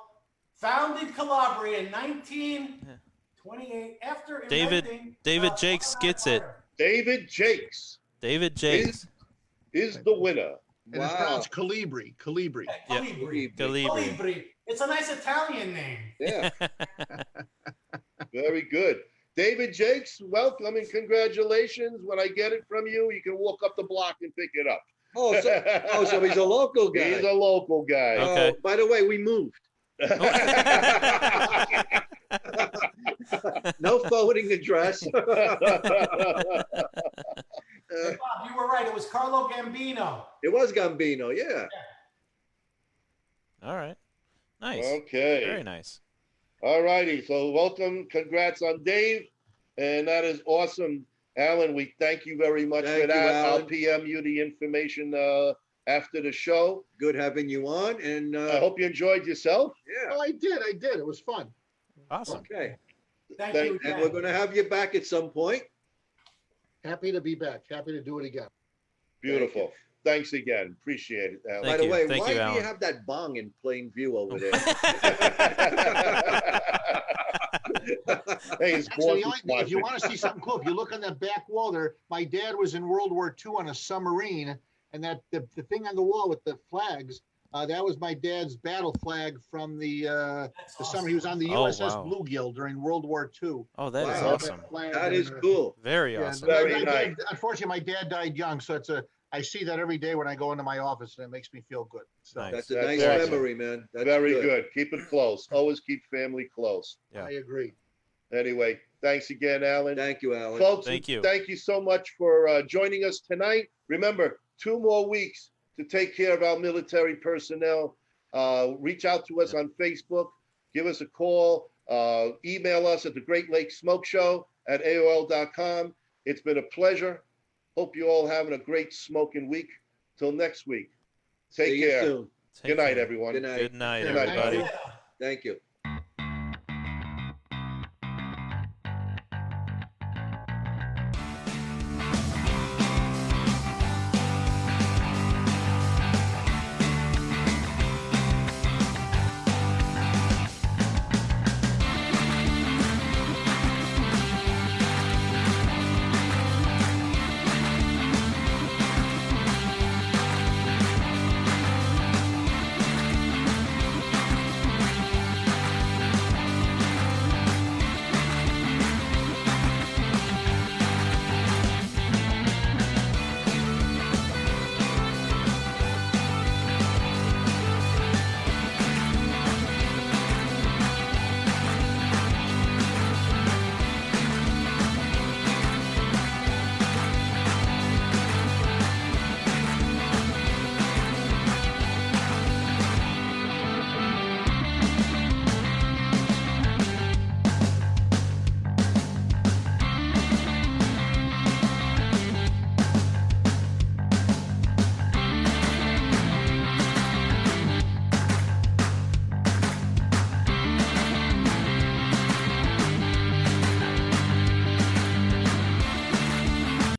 F: founded Calabria in 1928 after inventing,
E: David Jakes gets it.
C: David Jakes
E: David Jakes.
C: is the winner.
G: And it's pronounced Calibri. Calibri.
E: Yeah.
F: Calibri.
E: Calibri.
F: Calibri. It's a nice Italian name.
D: Yeah.
C: Very good. David Jakes, welcome and congratulations. When I get it from you, you can walk up the block and pick it up.
D: Oh, so he's a local guy.
C: He's a local guy.
E: Okay.
D: Oh, by the way, we moved. No forwarding address.
F: Hey, Bob, you were right. It was Carlo Gambino.
D: It was Gambino, yeah.
E: All right. Nice.
C: Okay.
E: Very nice.
C: All righty. So welcome. Congrats on Dave. And that is awesome. Alan, we thank you very much
D: Thank
C: for that.
D: you, Alan.
C: I'll PM you the information after the show.
D: Good having you on. And
C: I hope you enjoyed yourself.
D: yeah.
G: Oh, I did. It was fun.
E: Awesome.
D: Okay.
F: Thank you.
D: And we're going to have you back at some point.
G: Happy to be back. Happy to do it again.
C: Beautiful. Thanks again. Appreciate it, Alan.
D: By the way,
E: Thank
D: why
E: you,
D: do you
E: Alan.
D: have that bong in plain view over there?
C: Hey, his
G: Actually,
C: boss is
G: if you
C: watching.
G: want to see something cool, if you look on that back wall there, my dad was in World War II on a submarine, and that the thing on the wall with the flags, that was my dad's battle flag from the summer. He was on the
E: Oh,
G: USS
E: wow.
G: Bluegill during World War II.
E: Oh, that is
D: Wow.
E: awesome.
D: That is cool.
E: Very
G: Yeah,
E: awesome.
C: Very
G: my
C: nice.
G: dad, unfortunately, my dad died young, so I see that every day when I go into my office, and it makes me feel good. So
E: Nice.
D: That's a
C: That's
D: nice
C: awesome.
D: memory, man. That's
C: Very good. Keep it close. Always keep family close.
E: Yeah.
G: I agree.
C: Anyway, thanks again, Alan.
D: Thank you, Alan.
C: Folks,
E: Thank you.
C: Thank you so much for joining us tonight. Remember, 2 more weeks to take care of our military personnel. Reach out to us on Facebook. Give us a call. Email us at the Great Lakes Smoke Show at AOL.com. It's been a pleasure. Hope you all having a great smoking week. Till next week. Take
D: See you
C: care.
D: soon.
C: Good night, everyone.
D: Good night.
E: Good night,
D: Good night.
E: everybody.
F: Yeah.
D: Thank you.